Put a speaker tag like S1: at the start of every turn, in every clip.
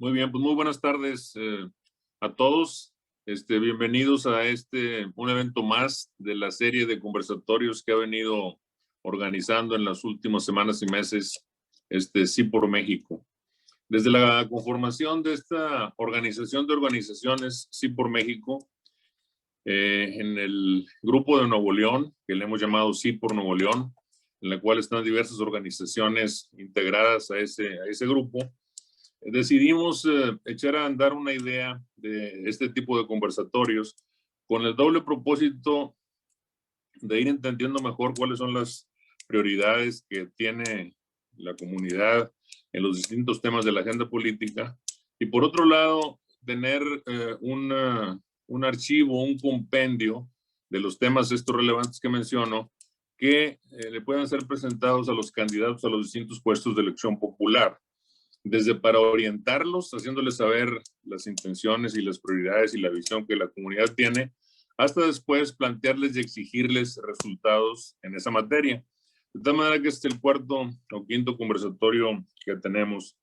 S1: Muy bien, pues muy buenas tardes a todos. Bienvenidos a un evento más de la serie de conversatorios que ha venido organizando en las últimas semanas y meses Sí por México. Desde la conformación de esta organización de organizaciones Sí por México, en el grupo de Nuevo León, que le hemos llamado Sí por Nuevo León, en la cual están diversas organizaciones integradas a ese grupo, decidimos echar a andar una idea de este tipo de conversatorios con el doble propósito de ir entendiendo mejor cuáles son las prioridades que tiene la comunidad en los distintos temas de la agenda política y por otro lado tener un archivo, un compendio de los temas estos relevantes que menciono que le puedan ser presentados a los candidatos a los distintos puestos de elección popular, desde para orientarlos, haciéndoles saber las intenciones y las prioridades y la visión que la comunidad tiene, hasta después plantearles y exigirles resultados en esa materia. De tal manera que este es el cuarto o quinto conversatorio que tenemos.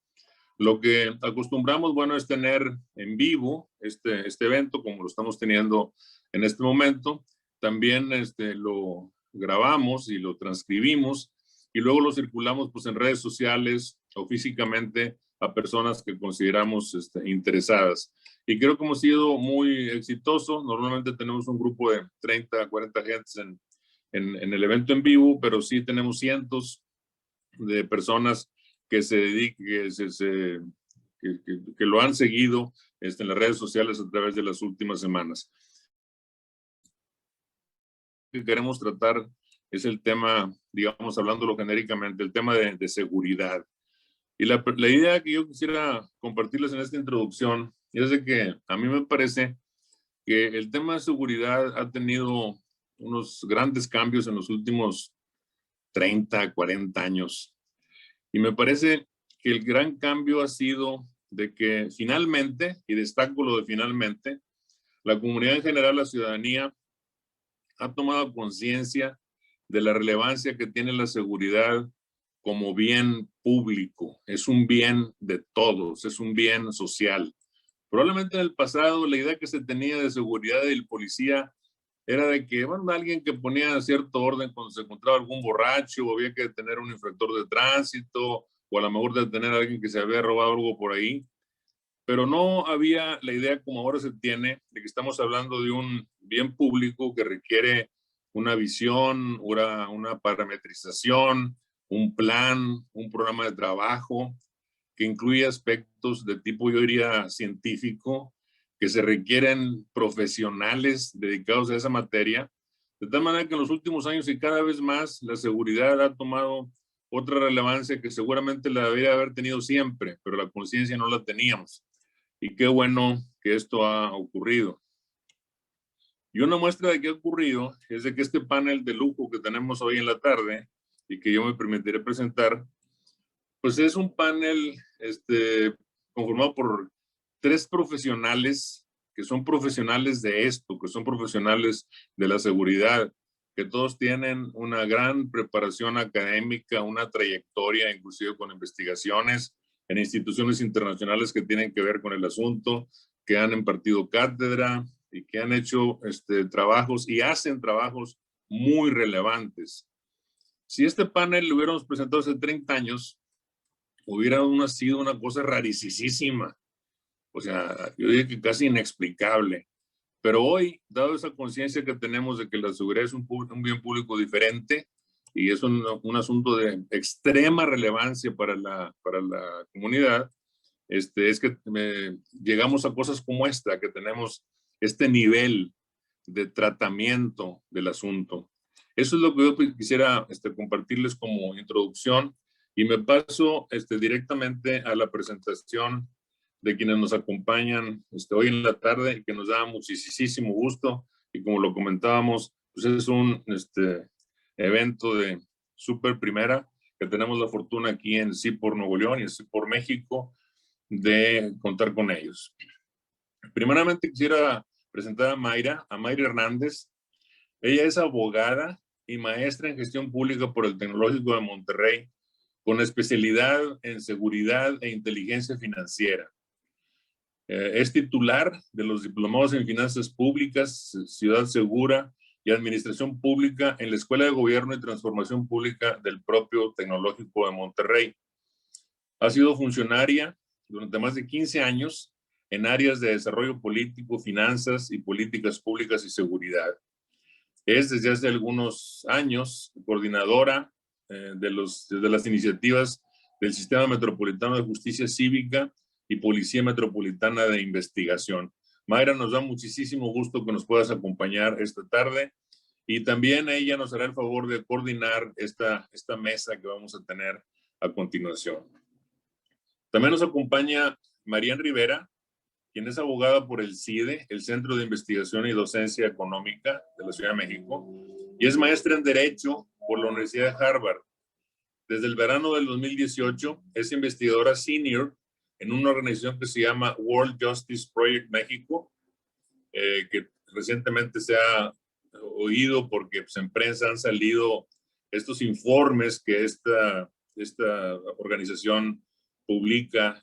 S1: Lo que acostumbramos, bueno, es tener en vivo este evento, como lo estamos teniendo en este momento. También lo grabamos y lo transcribimos y luego lo circulamos pues, en redes sociales o físicamente a personas que consideramos interesadas. Y creo que hemos sido muy exitosos. Normalmente tenemos un grupo de 30, 40 gentes en el evento en vivo, pero sí tenemos cientos de personas que se dediquen, que lo han seguido en las redes sociales a través de las últimas semanas. Lo que queremos tratar es el tema, digamos, hablándolo genéricamente, el tema de seguridad. Y la idea que yo quisiera compartirles en esta introducción es de que a mí me parece que el tema de seguridad ha tenido unos grandes cambios en los últimos 30, 40 años. Y me parece que el gran cambio ha sido de que finalmente, y destaco lo de finalmente, la comunidad en general, la ciudadanía, ha tomado conciencia de la relevancia que tiene la seguridad como bien público. Es un bien de todos, es un bien social. Probablemente en el pasado la idea que se tenía de seguridad del policía era de que, bueno, alguien que ponía cierto orden cuando se encontraba algún borracho, o había que detener a un infractor de tránsito, o a lo mejor detener a alguien que se había robado algo por ahí. Pero no había la idea como ahora se tiene de que estamos hablando de un bien público que requiere una visión, una parametrización, un plan, un programa de trabajo que incluye aspectos de tipo, yo diría, científico, que se requieren profesionales dedicados a esa materia, de tal manera que en los últimos años y cada vez más la seguridad ha tomado otra relevancia que seguramente la debería haber tenido siempre, pero la conciencia no la teníamos. Y qué bueno que esto ha ocurrido. Y una muestra de que ha ocurrido es de que este panel de lujo que tenemos hoy en la tarde y que yo me permitiré presentar, pues es un panel conformado por 3 profesionales que son profesionales de esto, que son profesionales de la seguridad, que todos tienen una gran preparación académica, una trayectoria, inclusive con investigaciones en instituciones internacionales que tienen que ver con el asunto, que han impartido cátedra y que han hecho trabajos y hacen trabajos muy relevantes. Si este panel lo hubiéramos presentado hace 30 años, hubiera sido una cosa rarísima. O sea, yo diría que casi inexplicable. Pero hoy, dado esa conciencia que tenemos de que la seguridad es un bien público diferente y es un asunto de extrema relevancia para la comunidad, es que llegamos a cosas como esta, que tenemos este nivel de tratamiento del asunto. Eso es lo que yo quisiera compartirles como introducción y me paso directamente a la presentación de quienes nos acompañan hoy en la tarde y que nos da muchísimo gusto y como lo comentábamos, pues es un evento de súper primera que tenemos la fortuna aquí en Sí por Nuevo León y en Sí por México de contar con ellos. Primeramente quisiera presentar a Mayra Hernández. Ella es abogada y maestra en gestión pública por el Tecnológico de Monterrey, con especialidad en seguridad e inteligencia financiera. Es titular de los diplomados en Finanzas Públicas, Ciudad Segura y Administración Pública en la Escuela de Gobierno y Transformación Pública del propio Tecnológico de Monterrey. Ha sido funcionaria durante más de 15 años en áreas de desarrollo político, finanzas y políticas públicas y seguridad. Es desde hace algunos años coordinadora de las iniciativas del Sistema Metropolitano de Justicia Cívica y Policía Metropolitana de Investigación. Mayra, nos da muchísimo gusto que nos puedas acompañar esta tarde y también ella nos hará el favor de coordinar esta mesa que vamos a tener a continuación. También nos acompaña Marian Rivera, quien es abogada por el CIDE, el Centro de Investigación y Docencia Económica de la Ciudad de México, y es maestra en Derecho por la Universidad de Harvard. Desde el verano del 2018 es investigadora senior en una organización que se llama World Justice Project México, que recientemente se ha oído porque pues, en prensa han salido estos informes que esta organización publica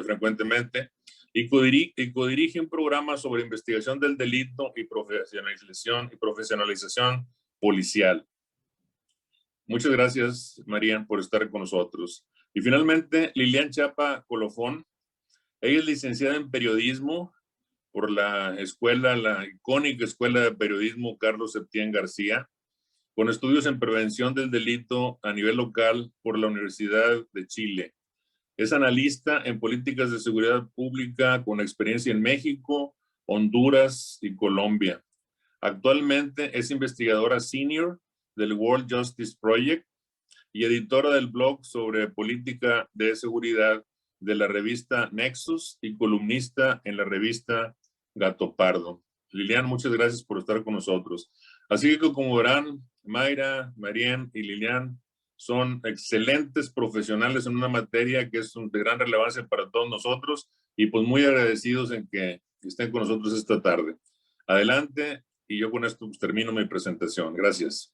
S1: frecuentemente, y codirige un programa sobre investigación del delito y profesionalización policial. Muchas gracias, Marian, por estar con nosotros. Y finalmente, Lilian Chapa Colofón. Ella es licenciada en periodismo por la icónica Escuela de Periodismo Carlos Septién García, con estudios en prevención del delito a nivel local por la Universidad de Chile. Es analista en políticas de seguridad pública con experiencia en México, Honduras y Colombia. Actualmente es investigadora senior del World Justice Project y editora del blog sobre política de seguridad de la revista Nexus y columnista en la revista Gato Pardo. Lilian, muchas gracias por estar con nosotros. Así que como verán, Mayra, Marian y Lilian son excelentes profesionales en una materia que es de gran relevancia para todos nosotros y pues muy agradecidos en que estén con nosotros esta tarde. Adelante, y yo con esto pues, termino mi presentación. Gracias.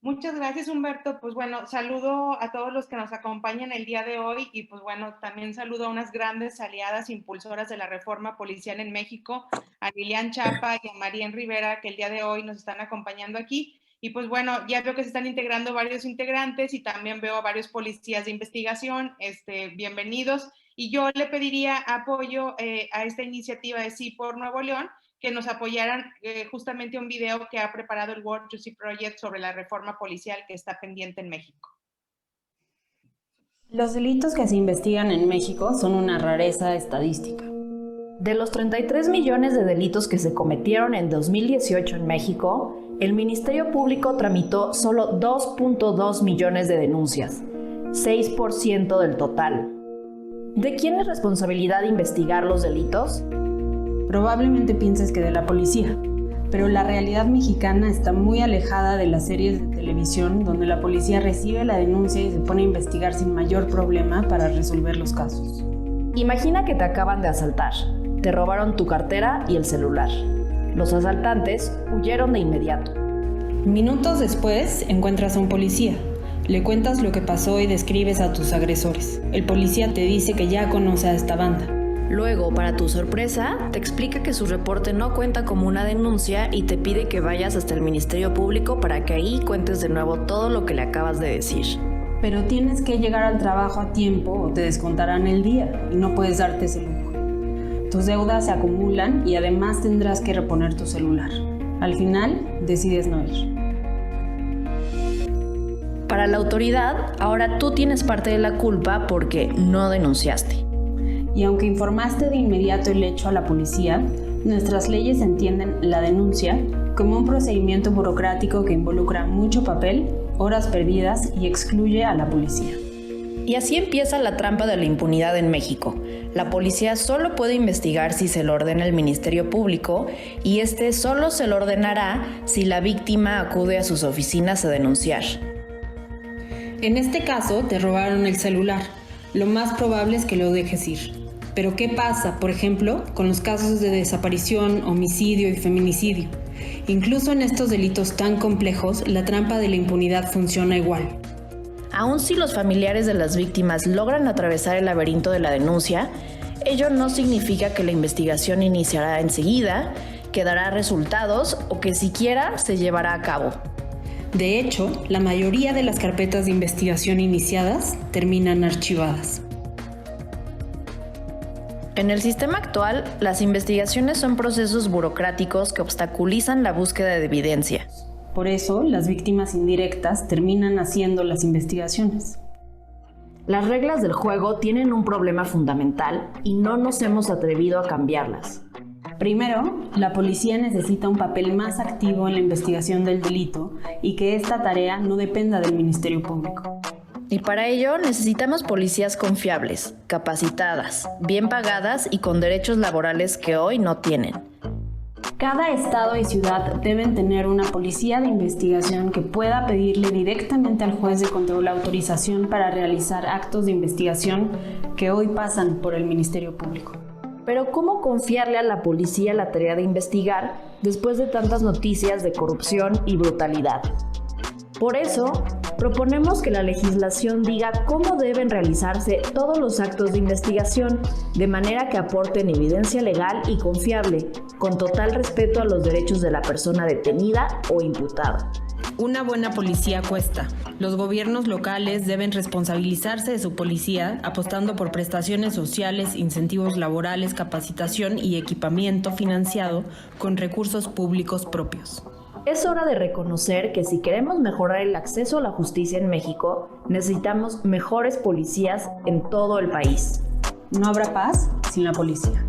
S2: Muchas gracias, Humberto. Pues bueno, saludo a todos los que nos acompañan el día de hoy y pues bueno, también saludo a unas grandes aliadas impulsoras de la reforma policial en México, a Lilian Chapa y a Marian Rivera, que el día de hoy nos están acompañando aquí. Y pues bueno, ya veo que se están integrando varios integrantes y también veo a varios policías de investigación. Bienvenidos. Y yo le pediría apoyo a esta iniciativa de Sí por Nuevo León, que nos apoyaran justamente un video que ha preparado el World Justice Project sobre la reforma policial que está pendiente en México.
S3: Los delitos que se investigan en México son una rareza estadística. De los 33 millones de delitos que se cometieron en 2018 en México, el Ministerio Público tramitó solo 2.2 millones de denuncias, 6% del total. ¿De quién es responsabilidad investigar los delitos? Probablemente pienses que de la policía, pero la realidad mexicana está muy alejada de las series de televisión donde la policía recibe la denuncia y se pone a investigar sin mayor problema para resolver los casos. Imagina que te acaban de asaltar, te robaron tu cartera y el celular. Los asaltantes huyeron de inmediato. Minutos después encuentras a un policía. Le cuentas lo que pasó y describes a tus agresores. El policía te dice que ya conoce a esta banda. Luego, para tu sorpresa, te explica que su reporte no cuenta como una denuncia y te pide que vayas hasta el Ministerio Público para que ahí cuentes de nuevo todo lo que le acabas de decir. Pero tienes que llegar al trabajo a tiempo o te descontarán el día y no puedes darte ese lujo. Tus deudas se acumulan y además tendrás que reponer tu celular. Al final, decides no ir. Para la autoridad, ahora tú tienes parte de la culpa porque no denunciaste. Y aunque informaste de inmediato el hecho a la policía, nuestras leyes entienden la denuncia como un procedimiento burocrático que involucra mucho papel, horas perdidas y excluye a la policía. Y así empieza la trampa de la impunidad en México. La policía solo puede investigar si se lo ordena el Ministerio Público y este solo se lo ordenará si la víctima acude a sus oficinas a denunciar. En este caso, te robaron el celular. Lo más probable es que lo dejes ir. Pero ¿qué pasa, por ejemplo, con los casos de desaparición, homicidio y feminicidio? Incluso en estos delitos tan complejos, la trampa de la impunidad funciona igual. Aun si los familiares de las víctimas logran atravesar el laberinto de la denuncia, ello no significa que la investigación iniciará enseguida, que dará resultados o que siquiera se llevará a cabo.
S4: De hecho, la mayoría de las carpetas de investigación iniciadas terminan archivadas.
S3: En el sistema actual, las investigaciones son procesos burocráticos que obstaculizan la búsqueda de evidencia.
S4: Por eso, las víctimas indirectas terminan haciendo las investigaciones.
S3: Las reglas del juego tienen un problema fundamental y no nos hemos atrevido a cambiarlas.
S4: Primero, la policía necesita un papel más activo en la investigación del delito y que esta tarea no dependa del Ministerio Público.
S3: Y para ello necesitamos policías confiables, capacitadas, bien pagadas y con derechos laborales que hoy no tienen.
S4: Cada estado y ciudad deben tener una policía de investigación que pueda pedirle directamente al juez de control la autorización para realizar actos de investigación que hoy pasan por el Ministerio Público.
S3: Pero ¿cómo confiarle a la policía la tarea de investigar después de tantas noticias de corrupción y brutalidad? Por eso, proponemos que la legislación diga cómo deben realizarse todos los actos de investigación, de manera que aporten evidencia legal y confiable, con total respeto a los derechos de la persona detenida o imputada.
S4: Una buena policía cuesta. Los gobiernos locales deben responsabilizarse de su policía, apostando por prestaciones sociales, incentivos laborales, capacitación y equipamiento financiado con recursos públicos propios.
S3: Es hora de reconocer que si queremos mejorar el acceso a la justicia en México, necesitamos mejores policías en todo el país.
S4: No habrá paz sin la policía.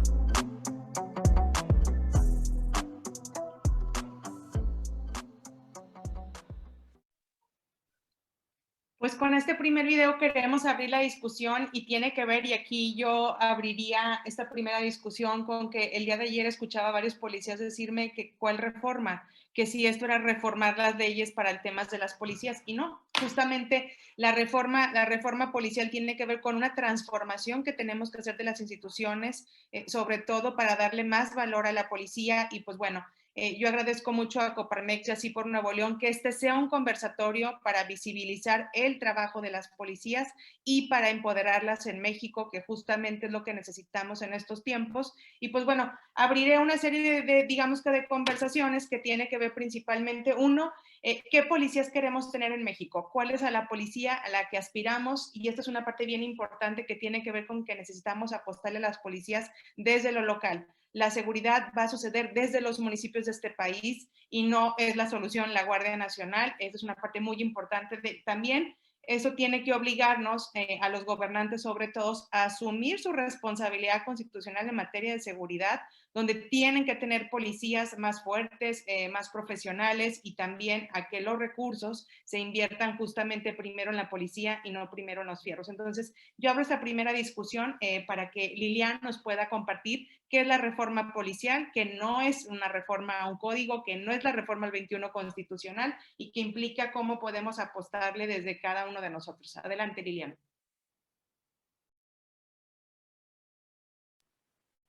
S2: Pues con este primer video queremos abrir la discusión y tiene que ver, y aquí yo abriría esta primera discusión con que el día de ayer escuchaba a varios policías decirme que cuál reforma, que si esto era reformar las leyes para el tema de las policías, y no, justamente la reforma policial tiene que ver con una transformación que tenemos que hacer de las instituciones, sobre todo para darle más valor a la policía. Y pues bueno, yo agradezco mucho a Coparmex y así por Nuevo León que este sea un conversatorio para visibilizar el trabajo de las policías y para empoderarlas en México, que justamente es lo que necesitamos en estos tiempos. Y pues bueno, abriré una serie de conversaciones que tiene que ver principalmente, uno, ¿qué policías queremos tener en México? ¿Cuál es a la policía a la que aspiramos? Y esta es una parte bien importante que tiene que ver con que necesitamos apostarle a las policías desde lo local. La seguridad va a suceder desde los municipios de este país y no es la solución la Guardia Nacional. Esa es una parte muy importante también. Eso tiene que obligarnos a los gobernantes, sobre todo, a asumir su responsabilidad constitucional en materia de seguridad, donde tienen que tener policías más fuertes, más profesionales, y también a que los recursos se inviertan justamente primero en la policía y no primero en los fierros. Entonces, yo abro esta primera discusión para que Lilian nos pueda compartir qué es la reforma policial, que no es una reforma a un código, que no es la reforma al 21 constitucional y que implica cómo podemos apostarle desde cada uno de nosotros. Adelante, Lilian.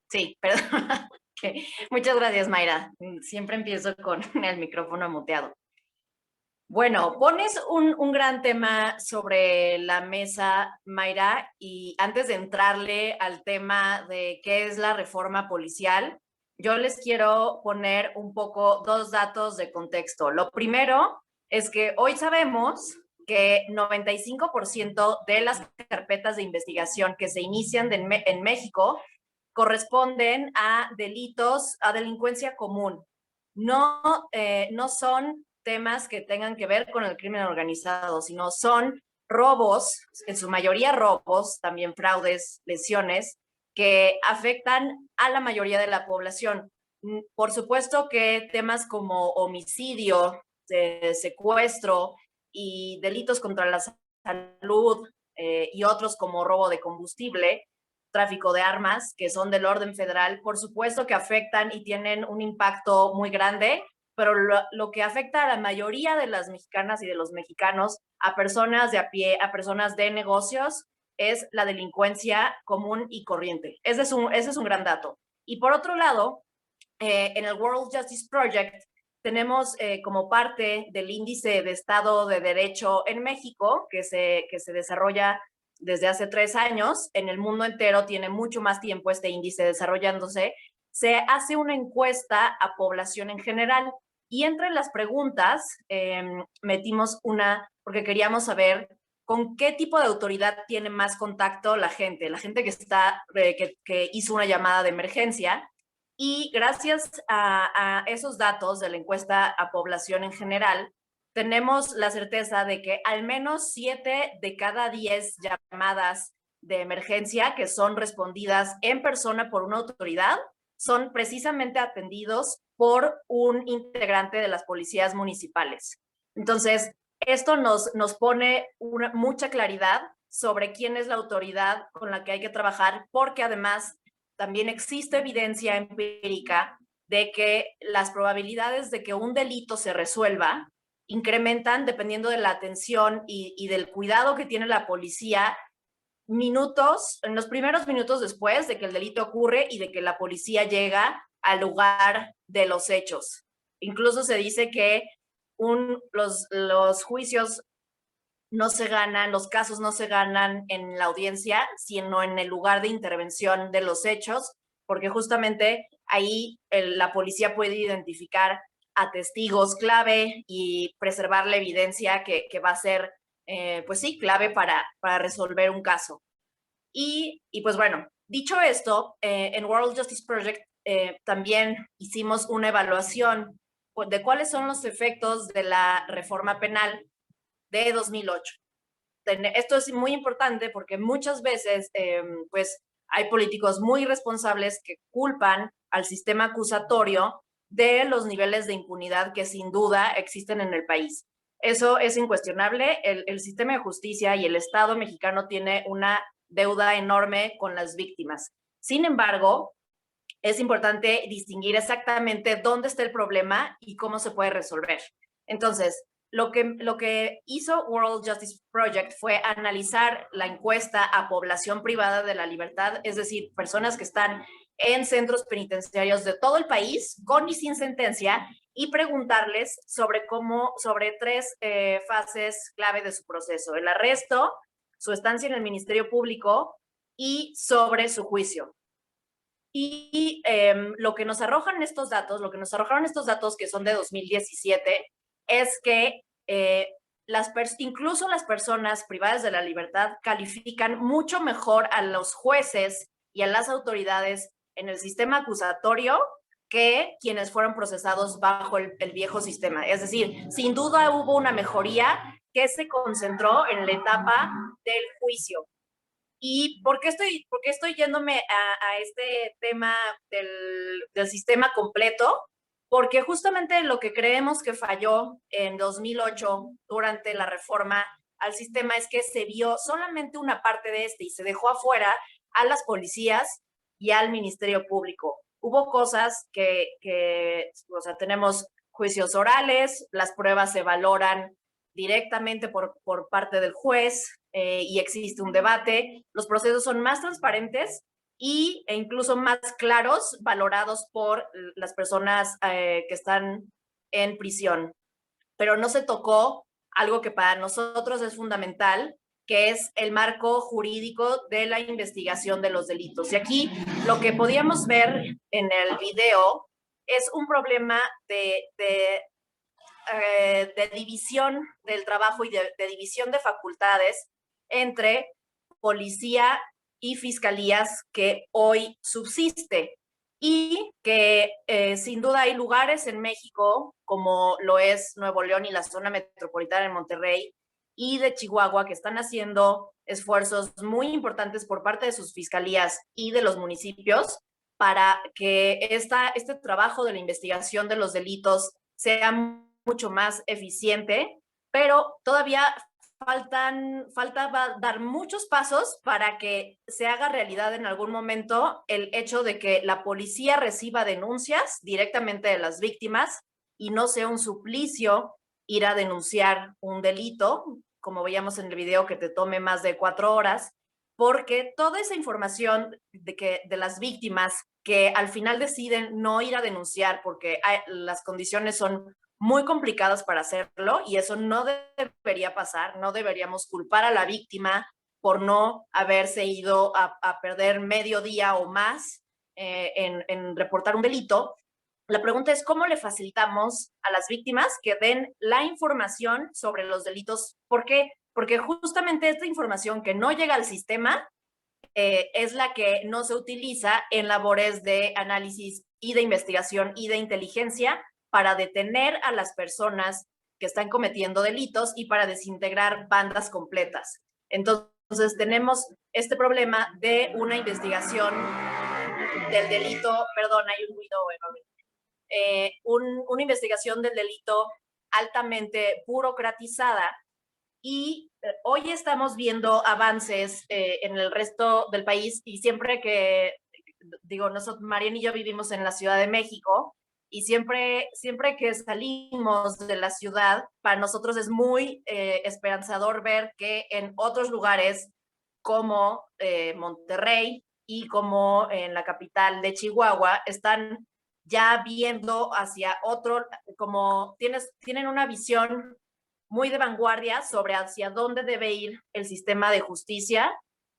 S5: Sí, perdón. Okay. Muchas gracias, Mayra. Siempre empiezo con el micrófono muteado. Bueno, pones un gran tema sobre la mesa, Mayra, y antes de entrarle al tema de qué es la reforma policial, yo les quiero poner un poco dos datos de contexto. Lo primero es que hoy sabemos que 95% de las carpetas de investigación que se inician en México corresponden a delitos, a delincuencia común. No son temas que tengan que ver con el crimen organizado, sino son robos, en su mayoría robos, también fraudes, lesiones, que afectan a la mayoría de la población. Por supuesto que temas como homicidio, secuestro y delitos contra la salud y otros como robo de combustible, tráfico de armas, que son del orden federal, por supuesto que afectan y tienen un impacto muy grande, pero lo que afecta a la mayoría de las mexicanas y de los mexicanos, a personas de a pie, a personas de negocios, es la delincuencia común y corriente. Ese es un gran dato. Y por otro lado, en el World Justice Project tenemos como parte del índice de Estado de Derecho en México, que se desarrolla desde hace 3 años, en el mundo entero tiene mucho más tiempo este índice desarrollándose, se hace una encuesta a población en general. Y entre las preguntas metimos una, porque queríamos saber con qué tipo de autoridad tiene más contacto la gente que hizo una llamada de emergencia. Y gracias a esos datos de la encuesta a población en general, tenemos la certeza de que al menos 7 de cada 10 llamadas de emergencia que son respondidas en persona por una autoridad son precisamente atendidos por un integrante de las policías municipales. Entonces, esto nos pone mucha claridad sobre quién es la autoridad con la que hay que trabajar, porque además también existe evidencia empírica de que las probabilidades de que un delito se resuelva incrementan dependiendo de la atención y del cuidado que tiene la policía en los primeros minutos después de que el delito ocurre y de que la policía llega al lugar de los hechos. Incluso se dice que los juicios no se ganan, los casos no se ganan en la audiencia, sino en el lugar de intervención de los hechos, porque justamente ahí la policía puede identificar a testigos clave y preservar la evidencia que va a ser, pues sí, clave para resolver un caso. Y pues bueno, dicho esto, en World Justice Project también hicimos una evaluación de cuáles son los efectos de la reforma penal de 2008. Esto es muy importante porque muchas veces pues hay políticos muy responsables que culpan al sistema acusatorio de los niveles de impunidad que sin duda existen en el país. Eso es incuestionable. El sistema de justicia y el Estado mexicano tiene una deuda enorme con las víctimas. Sin embargo, es importante distinguir exactamente dónde está el problema y cómo se puede resolver. Entonces, lo que hizo World Justice Project fue analizar la encuesta a población privada de la libertad, es decir, personas que están en centros penitenciarios de todo el país, con y sin sentencia, y preguntarles sobre 3 fases clave de su proceso: el arresto, su estancia en el Ministerio Público y sobre su juicio. Y lo que nos arrojaron estos datos, que son de 2017, es que incluso las personas privadas de la libertad califican mucho mejor a los jueces y a las autoridades en el sistema acusatorio que quienes fueron procesados bajo el viejo sistema. Es decir, sin duda hubo una mejoría que se concentró en la etapa del juicio. ¿Y por qué estoy yéndome a este tema del sistema completo? Porque justamente lo que creemos que falló en 2008 durante la reforma al sistema es que se vio solamente una parte de y se dejó afuera a las policías y al Ministerio Público. Hubo cosas o sea, tenemos juicios orales, las pruebas se valoran directamente por parte del juez y existe un debate. Los procesos son más transparentes e incluso más claros, valorados por las personas que están en prisión. Pero no se tocó algo que para nosotros es fundamental, que es el marco jurídico de la investigación de los delitos. Y aquí lo que podíamos ver en el video es un problema de división del trabajo y de división de facultades entre policía y fiscalías que hoy subsiste, y que sin duda hay lugares en México, como lo es Nuevo León y la zona metropolitana de Monterrey y de Chihuahua, que están haciendo esfuerzos muy importantes por parte de sus fiscalías y de los municipios para que este trabajo de la investigación de los delitos sea mucho más eficiente, pero todavía falta dar muchos pasos para que se haga realidad en algún momento el hecho de que la policía reciba denuncias directamente de las víctimas y no sea un suplicio ir a denunciar un delito, como veíamos en el video, que te tome más de 4 horas, porque toda esa información de las víctimas que al final deciden no ir a denunciar porque las condiciones son muy complicadas para hacerlo, y eso no debería pasar. No deberíamos culpar a la víctima por no haberse ido a perder medio día o más en reportar un delito. La pregunta es cómo le facilitamos a las víctimas que den la información sobre los delitos. ¿Por qué? Porque justamente esta información que no llega al sistema es la que no se utiliza en labores de análisis y de investigación y de inteligencia para detener a las personas que están cometiendo delitos y para desintegrar bandas completas. Entonces tenemos este problema de una investigación del delito, perdón, hay un ruido enorme, una investigación del delito altamente burocratizada. Y hoy estamos viendo avances en el resto del país, y siempre que, digo, nosotros, Mariana y yo vivimos en la Ciudad de México, y siempre que salimos de la ciudad, para nosotros es muy esperanzador ver que en otros lugares como Monterrey y como en la capital de Chihuahua están ya viendo hacia otro, como tienen una visión muy de vanguardia sobre hacia dónde debe ir el sistema de justicia,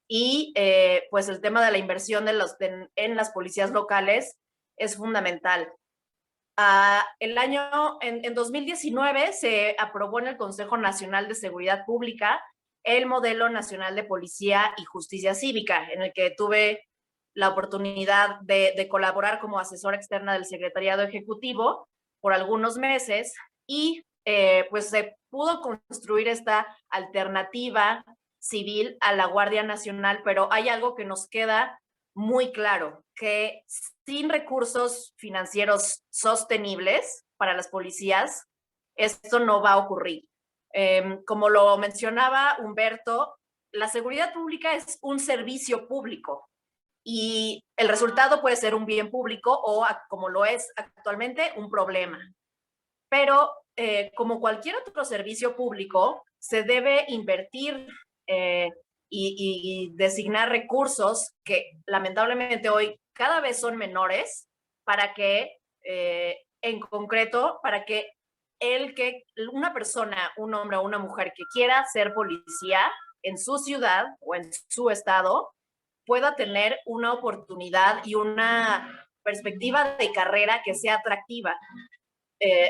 S5: y pues el tema de la inversión en las policías locales es fundamental. En 2019 se aprobó en el Consejo Nacional de Seguridad Pública el Modelo Nacional de Policía y Justicia Cívica, en el que tuve la oportunidad de colaborar como asesora externa del Secretariado Ejecutivo por algunos meses, y pues se pudo construir esta alternativa civil a la Guardia Nacional, pero hay algo que nos queda muy claro, que sin recursos financieros sostenibles para las policías, esto no va a ocurrir. Como lo mencionaba Humberto, la seguridad pública es un servicio público, y el resultado puede ser un bien público o, como lo es actualmente, un problema. Pero como cualquier otro servicio público, se debe invertir y designar recursos que lamentablemente hoy cada vez son menores, para que, en concreto, para que una persona, un hombre o una mujer que quiera ser policía en su ciudad o en su estado, pueda tener una oportunidad y una perspectiva de carrera que sea atractiva.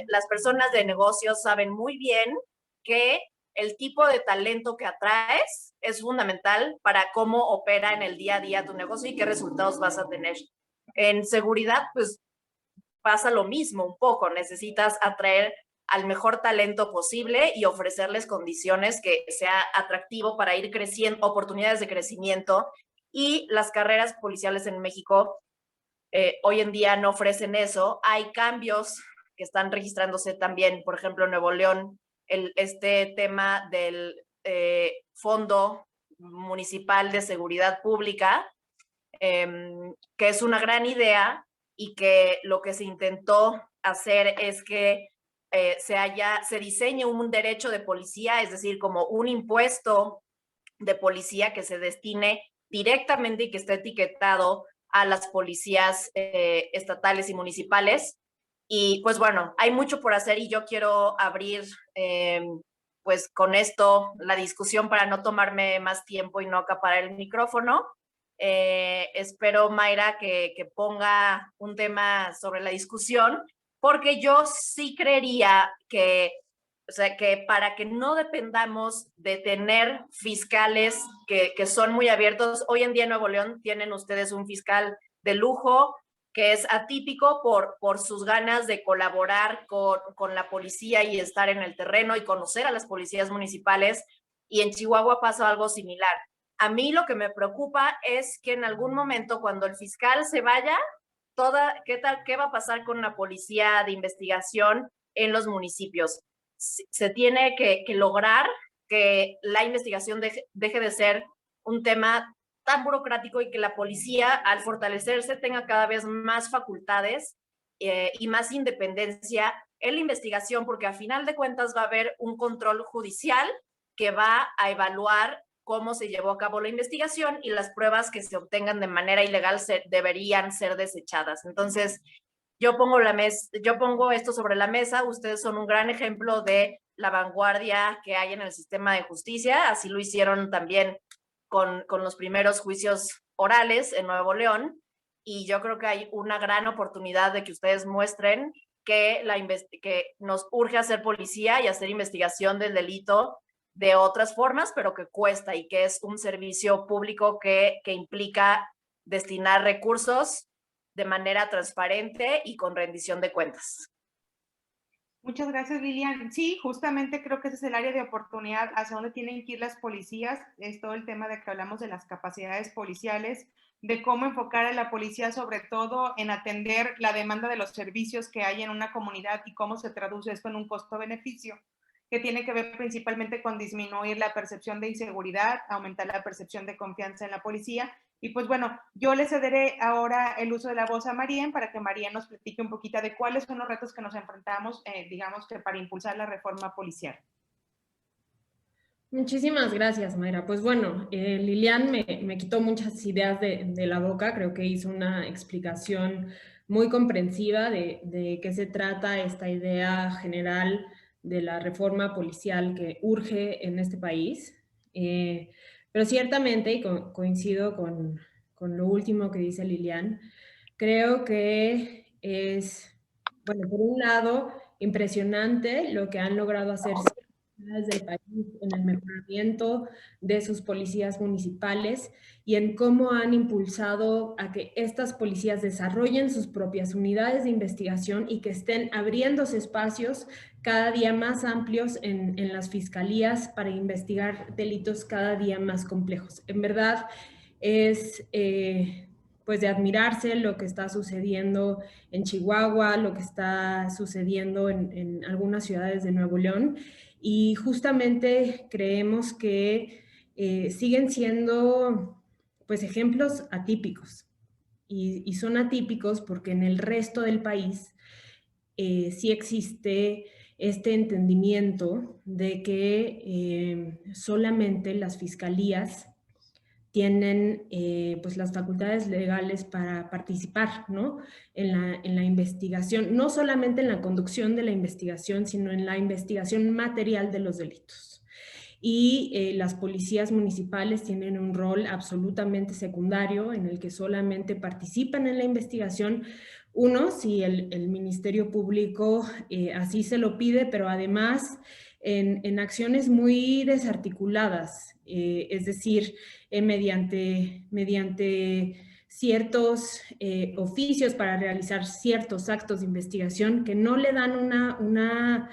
S5: Las personas de negocios saben muy bien que el tipo de talento que atraes es fundamental para cómo opera en el día a día tu negocio y qué resultados vas a tener. En seguridad, pues pasa lo mismo un poco. Necesitas atraer al mejor talento posible y ofrecerles condiciones que sea atractivo para ir creciendo, oportunidades de crecimiento. Y las carreras policiales en México hoy en día no ofrecen eso. Hay cambios que están registrándose también, por ejemplo, en Nuevo León, este tema del Fondo Municipal de Seguridad Pública, que es una gran idea, y que lo que se intentó hacer es que se diseñe un derecho de policía, es decir, como un impuesto de policía que se destine directamente y que esté etiquetado a las policías estatales y municipales. Y pues bueno, hay mucho por hacer, y yo quiero abrir pues con esto la discusión para no tomarme más tiempo y no acaparar el micrófono. Espero, Mayra, que ponga un tema sobre la discusión, porque yo sí creería que, o sea, que para que no dependamos de tener fiscales que son muy abiertos. Hoy en día en Nuevo León tienen ustedes un fiscal de lujo que es atípico por sus ganas de colaborar con la policía y estar en el terreno y conocer a las policías municipales, y en Chihuahua pasa algo similar. A mí lo que me preocupa es que en algún momento, cuando el fiscal se vaya, ¿qué va a pasar con la policía de investigación en los municipios? Se tiene que lograr que la investigación deje de ser un tema tan burocrático, y que la policía, al fortalecerse, tenga cada vez más facultades y más independencia en la investigación, porque a final de cuentas va a haber un control judicial que va a evaluar cómo se llevó a cabo la investigación y las pruebas que se obtengan de manera ilegal deberían ser desechadas. Entonces, yo pongo esto sobre la mesa. Ustedes son un gran ejemplo de la vanguardia que hay en el sistema de justicia. Así lo hicieron también con los primeros juicios orales en Nuevo León. Y yo creo que hay una gran oportunidad de que ustedes muestren que nos urge hacer policía y hacer investigación del delito de otras formas, pero que cuesta y que es un servicio público que implica destinar recursos de manera transparente y con rendición de cuentas.
S2: Muchas gracias, Lilian. Sí, justamente creo que ese es el área de oportunidad hacia donde tienen que ir las policías. Es todo el tema de que hablamos de las capacidades policiales, de cómo enfocar a la policía sobre todo en atender la demanda de los servicios que hay en una comunidad y cómo se traduce esto en un costo-beneficio, que tiene que ver principalmente con disminuir la percepción de inseguridad, aumentar la percepción de confianza en la policía. Y pues bueno, yo le cederé ahora el uso de la voz a Marien para que Marien nos platique un poquito de cuáles son los retos que nos enfrentamos, digamos que para impulsar la reforma policial.
S4: Muchísimas gracias, Mayra. Pues bueno, Lilian me quitó muchas ideas de la boca. Creo que hizo una explicación muy comprensiva de qué se trata esta idea general de la reforma policial que urge en este país. Pero ciertamente, y coincido con lo último que dice Lilian, creo que es, bueno, por un lado, impresionante lo que han logrado hacer del país en el mejoramiento de sus policías municipales y en cómo han impulsado a que estas policías desarrollen sus propias unidades de investigación y que estén abriéndose espacios cada día más amplios en las fiscalías para investigar delitos cada día más complejos. En verdad es pues de admirarse lo que está sucediendo en Chihuahua, lo que está sucediendo en algunas ciudades de Nuevo León. Y justamente creemos que siguen siendo pues ejemplos atípicos y son atípicos porque en el resto del país sí existe este entendimiento de que solamente las fiscalías tienen pues las facultades legales para participar, ¿no? en la investigación, no solamente en la conducción de la investigación, sino en la investigación material de los delitos. Y las policías municipales tienen un rol absolutamente secundario en el que solamente participan en la investigación. Uno, si el Ministerio Público así se lo pide, pero además en acciones muy desarticuladas, es decir, mediante ciertos oficios para realizar ciertos actos de investigación que no le dan una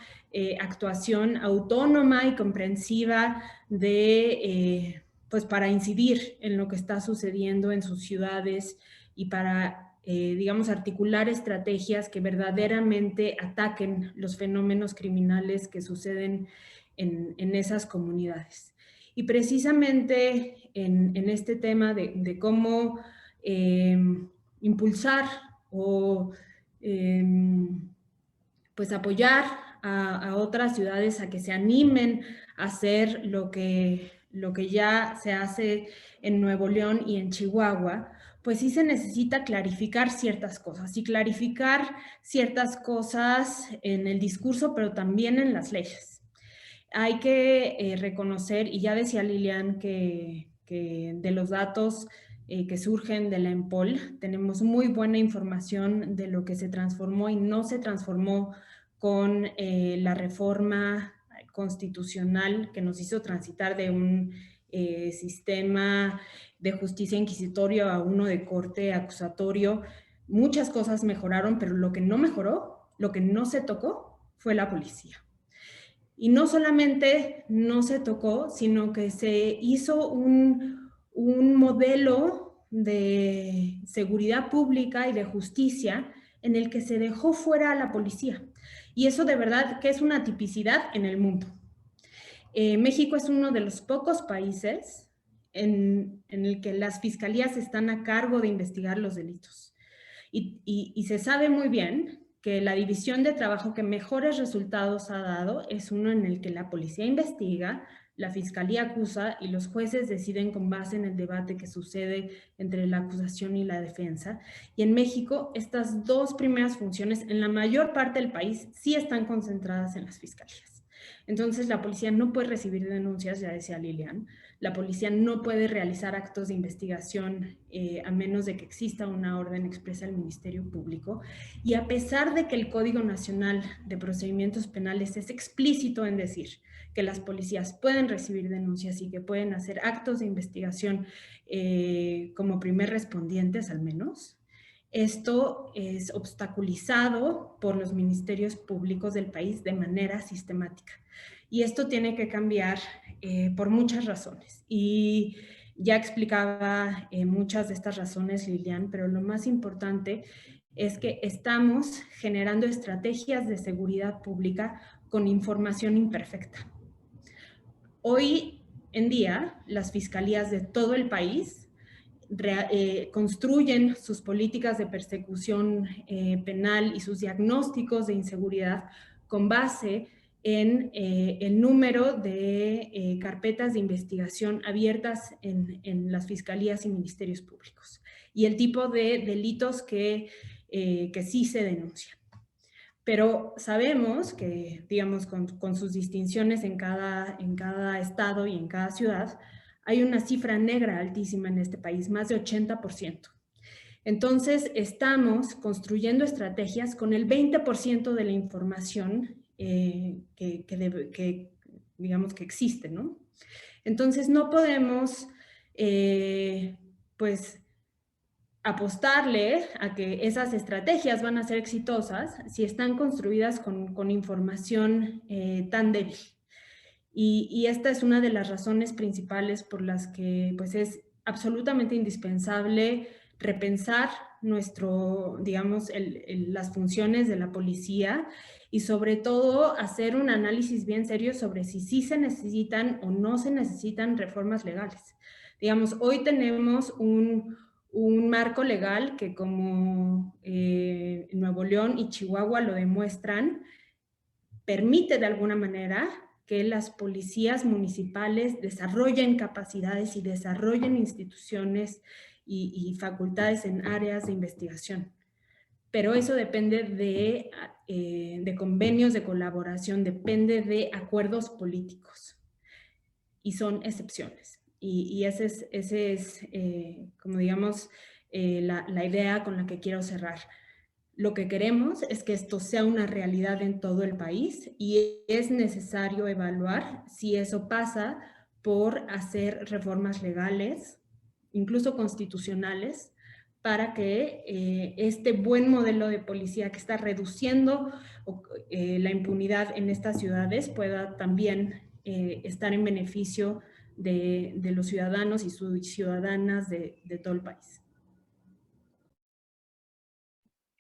S4: actuación autónoma y comprensiva pues para incidir en lo que está sucediendo en sus ciudades y para digamos, articular estrategias que verdaderamente ataquen los fenómenos criminales que suceden en esas comunidades. Y precisamente en este tema de cómo impulsar o pues apoyar a otras ciudades a que se animen a hacer lo que ya se hace en Nuevo León y en Chihuahua, pues sí se necesita clarificar ciertas cosas y clarificar ciertas cosas en el discurso, pero también en las leyes. Hay que reconocer, y ya decía Lilian que de los datos que surgen de la EMPOL, tenemos muy buena información de lo que se transformó y no se transformó con la reforma constitucional que nos hizo transitar de un sistema de justicia inquisitorio a uno de corte acusatorio. Muchas cosas mejoraron, pero lo que no mejoró, lo que no se tocó, fue la policía. Y no solamente no se tocó, sino que se hizo un modelo de seguridad pública y de justicia en el que se dejó fuera a la policía. Y eso de verdad que es una tipicidad en el mundo. México es uno de los pocos países en el que las fiscalías están a cargo de investigar los delitos. Y se sabe muy bien que la división de trabajo que mejores resultados ha dado es uno en el que la policía investiga, la fiscalía acusa y los jueces deciden con base en el debate que sucede entre la acusación y la defensa. Y en México, estas dos primeras funciones en la mayor parte del país sí están concentradas en las fiscalías. Entonces, la policía no puede recibir denuncias, ya decía Lilian. La policía no puede realizar actos de investigación a menos de que exista una orden expresa del Ministerio Público. Y a pesar de que el Código Nacional de Procedimientos Penales es explícito en decir que las policías pueden recibir denuncias y que pueden hacer actos de investigación como primer respondientes al menos, esto es obstaculizado por los ministerios públicos del país de manera sistemática. Y esto tiene que cambiar por muchas razones. Y ya explicaba muchas de estas razones Lilian, pero lo más importante es que estamos generando estrategias de seguridad pública con información imperfecta. Hoy en día, las fiscalías de todo el país construyen sus políticas de persecución penal y sus diagnósticos de inseguridad con base en el número de carpetas de investigación abiertas en las fiscalías y ministerios públicos y el tipo de delitos que sí se denuncian. Pero sabemos que, digamos, con sus distinciones en cada estado y en cada ciudad, hay una cifra negra altísima en este país, más de 80%. Entonces, estamos construyendo estrategias con el 20% de la información digamos que existe, ¿no? Entonces, no podemos, pues, apostarle a que esas estrategias van a ser exitosas si están construidas con información tan débil. Y esta es una de las razones principales por las que pues, es absolutamente indispensable repensar digamos, las funciones de la policía y sobre todo hacer un análisis bien serio sobre si sí se necesitan o no se necesitan reformas legales. Digamos, hoy tenemos un marco legal que como Nuevo León y Chihuahua lo demuestran, permite de alguna manera que las policías municipales desarrollen capacidades y desarrollen instituciones y facultades en áreas de investigación. Pero eso depende de convenios de colaboración, depende de acuerdos políticos y son excepciones. Y ese es como digamos, la idea con la que quiero cerrar. Lo que queremos es que esto sea una realidad en todo el país y es necesario evaluar si eso pasa por hacer reformas legales, incluso constitucionales, para que este buen modelo de policía que está reduciendo la impunidad en estas ciudades pueda también estar en beneficio de los ciudadanos y sus ciudadanas de todo el país.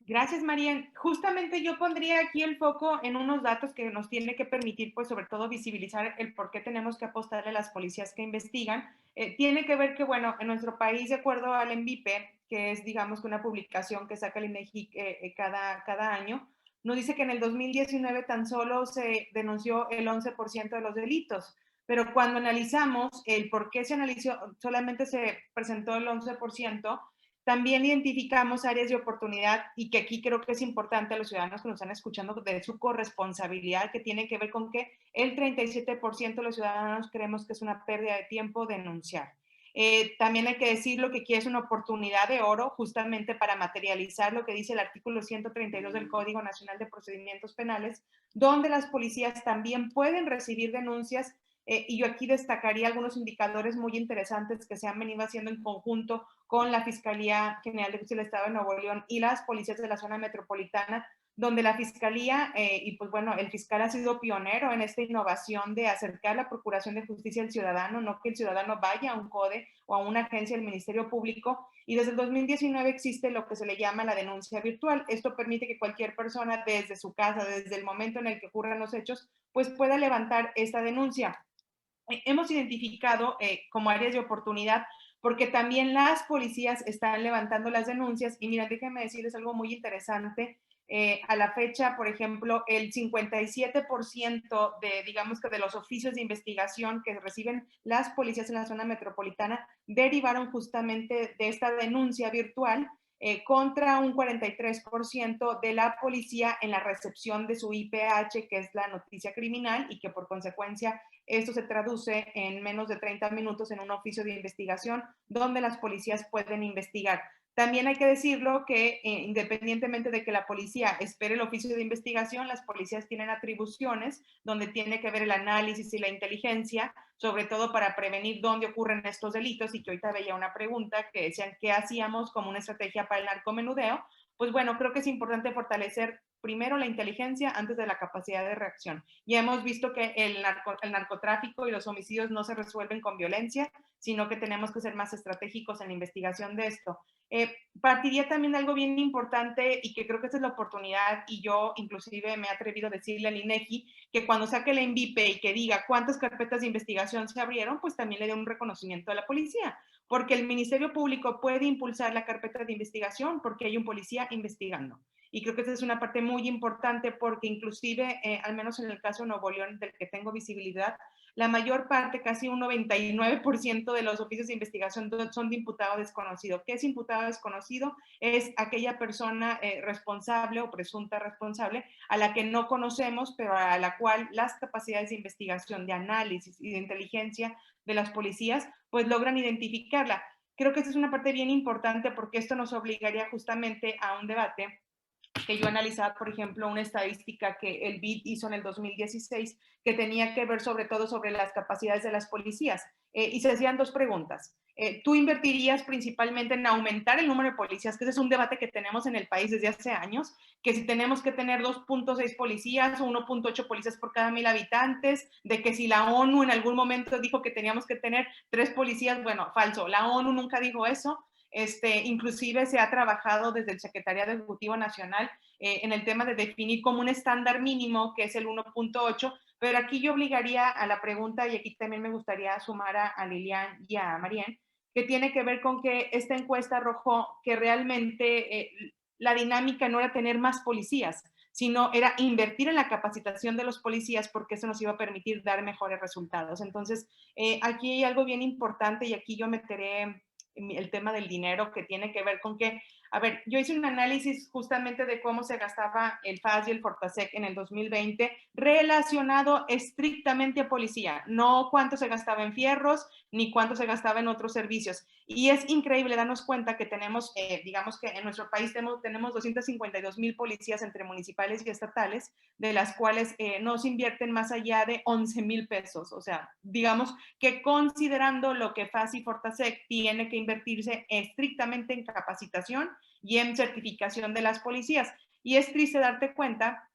S2: Gracias, María. Justamente yo pondría aquí el foco en unos datos que nos tiene que permitir, pues, sobre todo visibilizar el por qué tenemos que apostarle a las policías que investigan. Tiene que ver que, bueno, en nuestro país, de acuerdo al ENVIPE, que es, digamos, una publicación que saca el INEGI cada año, nos dice que en el 2019 tan solo se denunció el 11% de los delitos. Pero cuando analizamos el por qué se analizó, solamente se presentó el 11%, también identificamos áreas de oportunidad y que aquí creo que es importante a los ciudadanos que nos están escuchando de su corresponsabilidad, que tiene que ver con que el 37% de los ciudadanos creemos que es una pérdida de tiempo denunciar. También hay que decirlo que aquí es una oportunidad de oro justamente para materializar lo que dice el artículo 132 del Código Nacional de Procedimientos Penales, donde las policías también pueden recibir denuncias y yo aquí destacaría algunos indicadores muy interesantes que se han venido haciendo en conjunto con la Fiscalía General de Justicia del Estado de Nuevo León y las policías de la zona metropolitana, donde la Fiscalía, y pues bueno, el fiscal ha sido pionero en esta innovación de acercar la Procuración de Justicia al ciudadano, no que el ciudadano vaya a un CODE o a una agencia del Ministerio Público, y desde el 2019 existe lo que se le llama la denuncia virtual. Esto permite que cualquier persona desde su casa, desde el momento en el que ocurran los hechos, pues pueda levantar esta denuncia. Hemos identificado como áreas de oportunidad porque también las policías están levantando las denuncias y mira, déjenme decirles algo muy interesante. A la fecha, por ejemplo, el 57% de, digamos que de los oficios de investigación que reciben las policías en la zona metropolitana derivaron justamente de esta denuncia virtual, contra un 43% de la policía en la recepción de su IPH, que es la noticia criminal, y que por consecuencia esto se traduce en menos de 30 minutos en un oficio de investigación donde las policías pueden investigar. También hay que decirlo que independientemente de que la policía espere el oficio de investigación, las policías tienen atribuciones donde tiene que ver el análisis y la inteligencia, sobre todo para prevenir dónde ocurren estos delitos, y que ahorita veía una pregunta que decían qué hacíamos como una estrategia para el narcomenudeo. Pues bueno, creo que es importante fortalecer primero la inteligencia antes de la capacidad de reacción. Ya hemos visto que el narcotráfico y los homicidios no se resuelven con violencia, sino que tenemos que ser más estratégicos en la investigación de esto. Partiría también de algo bien importante y que creo que esa es la oportunidad, y yo inclusive me he atrevido a decirle al INEGI que cuando saque la INVIPE y que diga cuántas carpetas de investigación se abrieron, pues también le dé un reconocimiento a la policía, porque el Ministerio Público puede impulsar la carpeta de investigación porque hay un policía investigando. Y creo que esa es una parte muy importante porque inclusive, al menos en el caso de Nuevo León, del que tengo visibilidad, la mayor parte, casi un 99% de los oficios de investigación son de imputado desconocido. ¿Qué es imputado desconocido? Es aquella persona responsable o presunta responsable a la que no conocemos, pero a la cual las capacidades de investigación, de análisis y de inteligencia de las policías, pues logran identificarla. Creo que esta es una parte bien importante porque esto nos obligaría justamente a un debate que yo analizaba, por ejemplo, una estadística que el BID hizo en el 2016, que tenía que ver sobre todo sobre las capacidades de las policías. Y se hacían dos preguntas. ¿Tú invertirías principalmente en aumentar el número de policías? Que ese es un debate que tenemos en el país desde hace años, que si tenemos que tener 2.6 policías o 1.8 policías por cada 1,000 habitantes, de que si la ONU en algún momento dijo que teníamos que tener 3 policías, bueno, falso, la ONU nunca dijo eso. Inclusive se ha trabajado desde el Secretariado Ejecutivo Nacional en el tema de definir como un estándar mínimo, que es el 1.8, pero aquí yo obligaría a la pregunta, y aquí también me gustaría sumar a Lilian y a Marién, que tiene que ver con que esta encuesta arrojó que realmente la dinámica no era tener más policías, sino era invertir en la capacitación de los policías, porque eso nos iba a permitir dar mejores resultados. Entonces, aquí hay algo bien importante, y aquí yo meteré el tema del dinero, que tiene que ver con que, a ver, yo hice un análisis justamente de cómo se gastaba el FAS y el Fortasec en el 2020 relacionado estrictamente a policía, no cuánto se gastaba en fierros ni cuánto se gastaba en otros servicios. Y es increíble darnos cuenta que tenemos, digamos que en nuestro país tenemos 252,000 policías entre municipales y estatales, de las cuales no se invierten más allá de 11,000 pesos. O sea, digamos que considerando lo que FAS y Fortasec tiene que invertirse estrictamente en capacitación y en certificación de las policías. Y es triste darte cuenta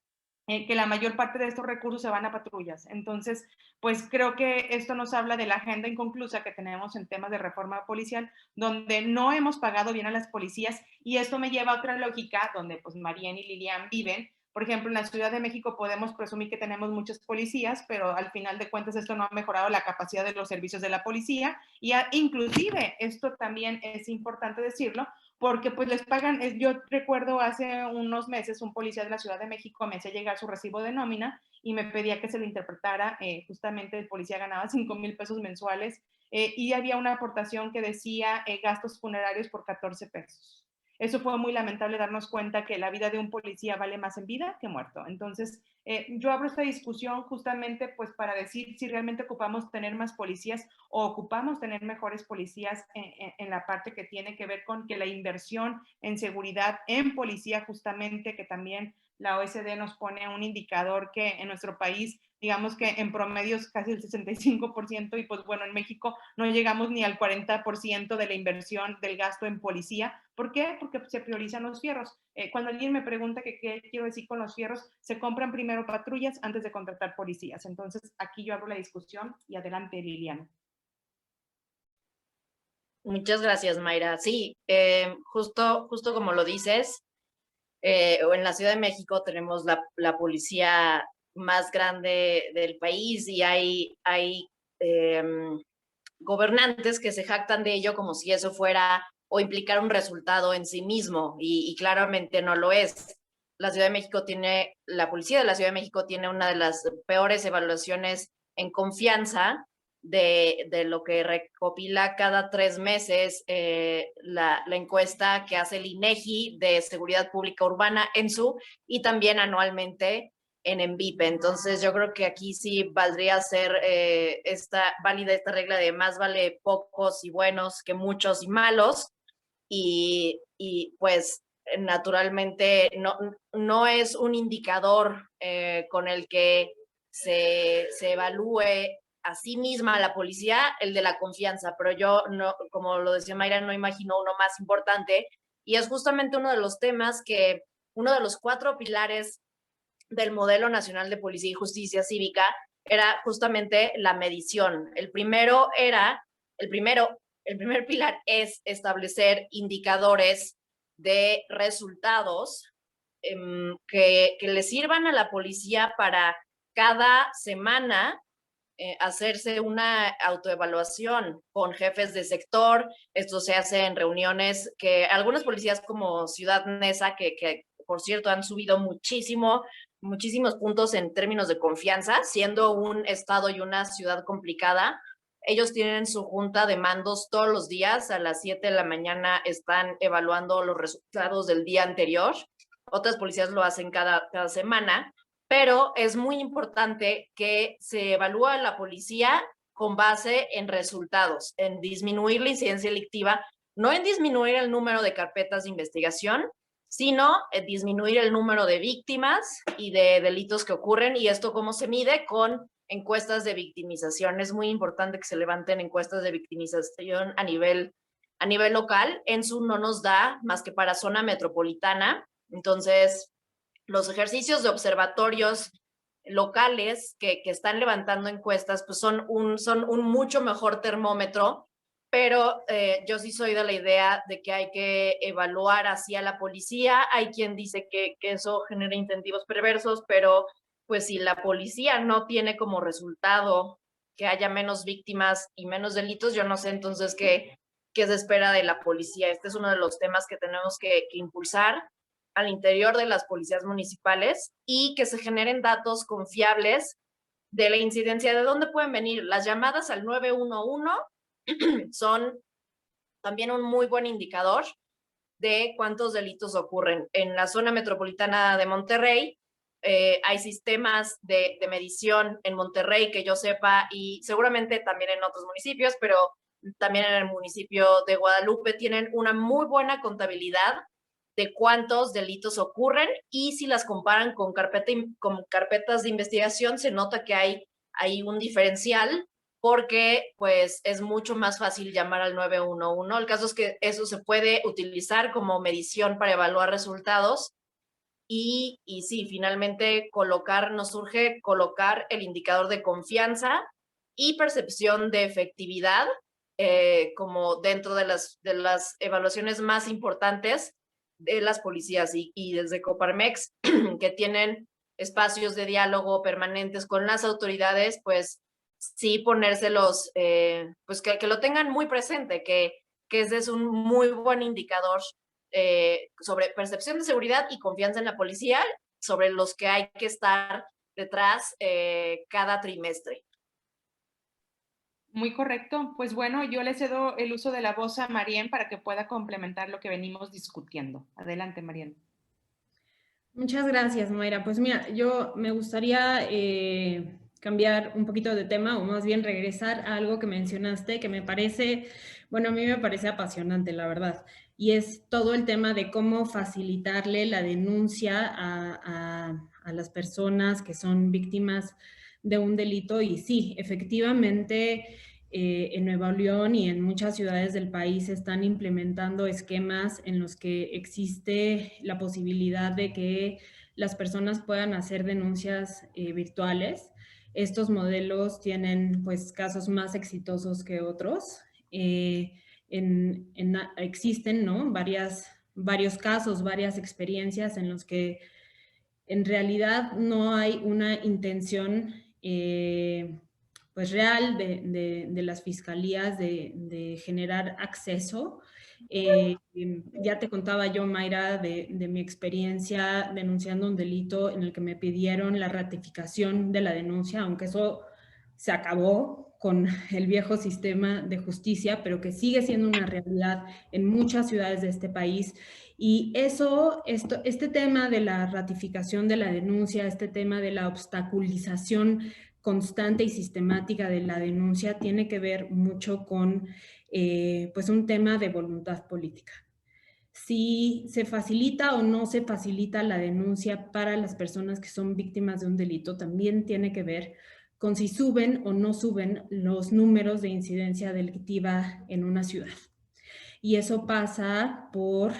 S2: que la mayor parte de estos recursos se van a patrullas. Entonces, pues creo que esto nos habla de la agenda inconclusa que tenemos en temas de reforma policial, donde no hemos pagado bien a las policías, y esto me lleva a otra lógica donde pues Marién y Lilian viven. Por ejemplo, en la Ciudad de México podemos presumir que tenemos muchos policías, pero al final de cuentas esto no ha mejorado la capacidad de los servicios de la policía, y inclusive esto también es importante decirlo, porque pues les pagan. Yo recuerdo hace unos meses un policía de la Ciudad de México me hacía llegar su recibo de nómina y me pedía que se lo interpretara. Justamente el policía ganaba 5,000 pesos mensuales, y había una aportación que decía gastos funerarios por 14 pesos. Eso fue muy lamentable, darnos cuenta que la vida de un policía vale más en vida que muerto. Entonces, yo abro esta discusión justamente pues para decir si realmente ocupamos tener más policías o ocupamos tener mejores policías en la parte que tiene que ver con que la inversión en seguridad en policía, justamente, que también la OSD nos pone un indicador que en nuestro país, digamos que en promedio es casi el 65%, y pues bueno, en México no llegamos ni al 40% de la inversión del gasto en policía. ¿Por qué? Porque se priorizan los fierros. Cuando alguien me pregunta qué quiero decir con los fierros, se compran primero patrullas antes de contratar policías. Entonces, aquí yo abro la discusión, y adelante, Liliana.
S5: Muchas gracias, Mayra. Sí, justo como lo dices, en la Ciudad de México tenemos la policía más grande del país, y hay gobernantes que se jactan de ello como si eso fuera o implicar un resultado en sí mismo, y claramente no lo es. la Policía de la Ciudad de México tiene una de las peores evaluaciones en confianza de lo que recopila cada 3 meses la encuesta que hace el INEGI de Seguridad Pública Urbana y también anualmente en ENVIPE. Entonces yo creo que aquí sí valdría ser válida esta regla de más vale pocos y buenos que muchos y malos, y pues naturalmente no es un indicador con el que se evalúe a sí misma la policía, el de la confianza, pero yo, no, como lo decía Mayra, no imagino uno más importante, y es justamente uno de los temas uno de los 4 pilares del Modelo Nacional de Policía y Justicia Cívica era justamente la medición. El primer pilar es establecer indicadores de resultados que le sirvan a la policía para cada semana hacerse una autoevaluación con jefes de sector. Esto se hace en reuniones que algunas policías como Ciudad Neza, que por cierto han subido muchísimos puntos en términos de confianza, siendo un estado y una ciudad complicada. Ellos tienen su junta de mandos todos los días, a las 7 de la mañana están evaluando los resultados del día anterior. Otras policías lo hacen cada semana, pero es muy importante que se evalúe a la policía con base en resultados, en disminuir la incidencia delictiva, no en disminuir el número de carpetas de investigación, sino en disminuir el número de víctimas y de delitos que ocurren. ¿Y esto cómo se mide? Con encuestas de victimización. Es muy importante que se levanten encuestas de victimización a nivel local. ENSU no nos da más que para zona metropolitana. Entonces, los ejercicios de observatorios locales que están levantando encuestas pues son un mucho mejor termómetro, pero yo sí soy de la idea de que hay que evaluar así a la policía. Hay quien dice que eso genera incentivos perversos, pero pues si la policía no tiene como resultado que haya menos víctimas y menos delitos, yo no sé entonces qué se espera de la policía. Este es uno de los temas que tenemos que impulsar al interior de las policías municipales, y que se generen datos confiables de la incidencia. ¿De dónde pueden venir? Las llamadas al 911 son también un muy buen indicador de cuántos delitos ocurren. En la zona metropolitana de Monterrey hay sistemas de medición en Monterrey que yo sepa, y seguramente también en otros municipios, pero también en el municipio de Guadalupe tienen una muy buena contabilidad de cuántos delitos ocurren, y si las comparan con carpetas de investigación, se nota que hay un diferencial, porque pues es mucho más fácil llamar al 911. El caso es que eso se puede utilizar como medición para evaluar resultados, y sí, finalmente nos surge colocar el indicador de confianza y percepción de efectividad como dentro de las evaluaciones más importantes de las policías, y desde Coparmex, que tienen espacios de diálogo permanentes con las autoridades, pues sí ponérselos, pues que lo tengan muy presente, que ese es un muy buen indicador sobre percepción de seguridad y confianza en la policía, sobre los que hay que estar detrás cada trimestre.
S2: Muy correcto. Pues bueno, yo le cedo el uso de la voz a Marién para que pueda complementar lo que venimos discutiendo. Adelante, Marién.
S4: Muchas gracias, Mayra. Pues mira, yo me gustaría cambiar un poquito de tema, o más bien regresar a algo que mencionaste, que me parece, bueno, a mí me parece apasionante, la verdad, y es todo el tema de cómo facilitarle la denuncia a las personas que son víctimas de un delito. Y sí, efectivamente, en Nuevo León y en muchas ciudades del país se están implementando esquemas en los que existe la posibilidad de que las personas puedan hacer denuncias virtuales. Estos modelos tienen pues casos más exitosos que otros. Existen, ¿no?, varios casos, varias experiencias en los que en realidad no hay una intención pues real de las fiscalías de generar acceso. Ya te contaba yo, Mayra, de mi experiencia denunciando un delito en el que me pidieron la ratificación de la denuncia, aunque eso se acabó con el viejo sistema de justicia, pero que sigue siendo una realidad en muchas ciudades de este país. Y este tema de la ratificación de la denuncia, este tema de la obstaculización constante y sistemática de la denuncia tiene que ver mucho con pues un tema de voluntad política. Si se facilita o no se facilita la denuncia para las personas que son víctimas de un delito, también tiene que ver con si suben o no suben los números de incidencia delictiva en una ciudad. Y eso pasa por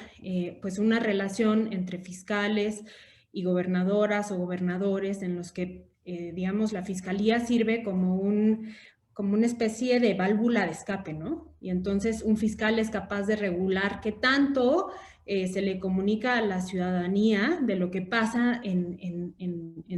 S4: pues una relación entre fiscales y gobernadoras o gobernadores en los que, digamos, la fiscalía sirve como una especie de válvula de escape, ¿no? Y entonces un fiscal es capaz de regular qué tanto se le comunica a la ciudadanía de lo que pasa en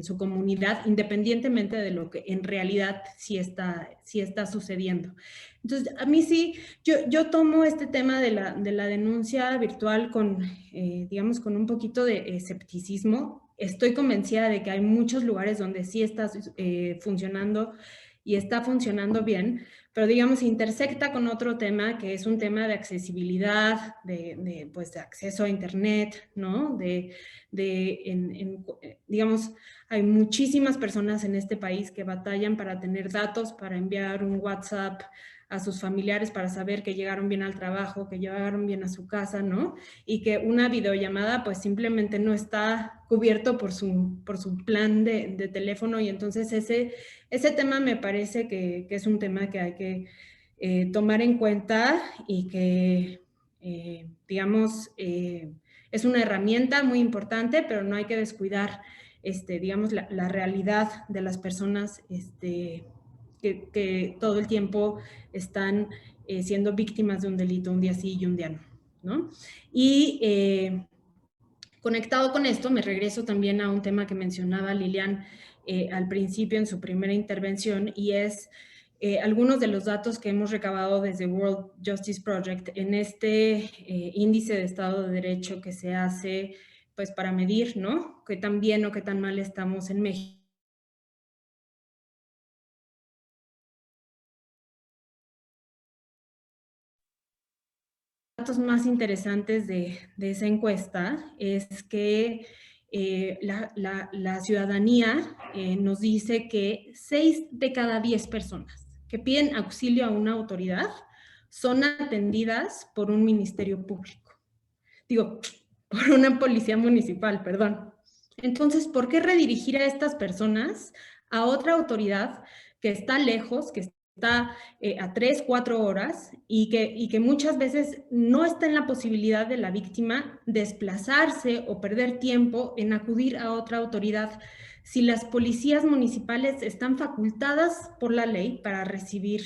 S4: su comunidad, independientemente de lo que en realidad sí está sucediendo. Entonces, a mí sí, yo tomo este tema de la denuncia virtual con, digamos, con un poquito de escepticismo. Estoy convencida de que hay muchos lugares donde sí está funcionando y está funcionando bien, pero digamos, intersecta con otro tema que es un tema de accesibilidad, pues, de acceso a internet, ¿no? Digamos, hay muchísimas personas en este país que batallan para tener datos, para enviar un WhatsApp a sus familiares para saber que llegaron bien al trabajo, que llegaron bien a su casa, ¿no? Y que una videollamada pues simplemente no está cubierto por su plan de teléfono, y entonces ese tema me parece que es un tema que hay que tomar en cuenta y que, digamos, es una herramienta muy importante, pero no hay que descuidar, digamos, la realidad de las personas que todo el tiempo están siendo víctimas de un delito, un día sí y un día no, ¿no? Y conectado con esto, me regreso también a un tema que mencionaba Lilian al principio en su primera intervención, y es algunos de los datos que hemos recabado desde World Justice Project en este índice de Estado de Derecho que se hace pues para medir, ¿no? Qué tan bien o qué tan mal estamos en México. Datos más interesantes de esa encuesta es que la ciudadanía nos dice que 6 de cada 10 personas que piden auxilio a una autoridad son atendidas por un ministerio público. Digo, por una policía municipal, perdón. Entonces, ¿por qué redirigir a estas personas a otra autoridad que está lejos, que está a 3, 4 horas y que muchas veces no está en la posibilidad de la víctima desplazarse o perder tiempo en acudir a otra autoridad, si las policías municipales están facultadas por la ley para recibir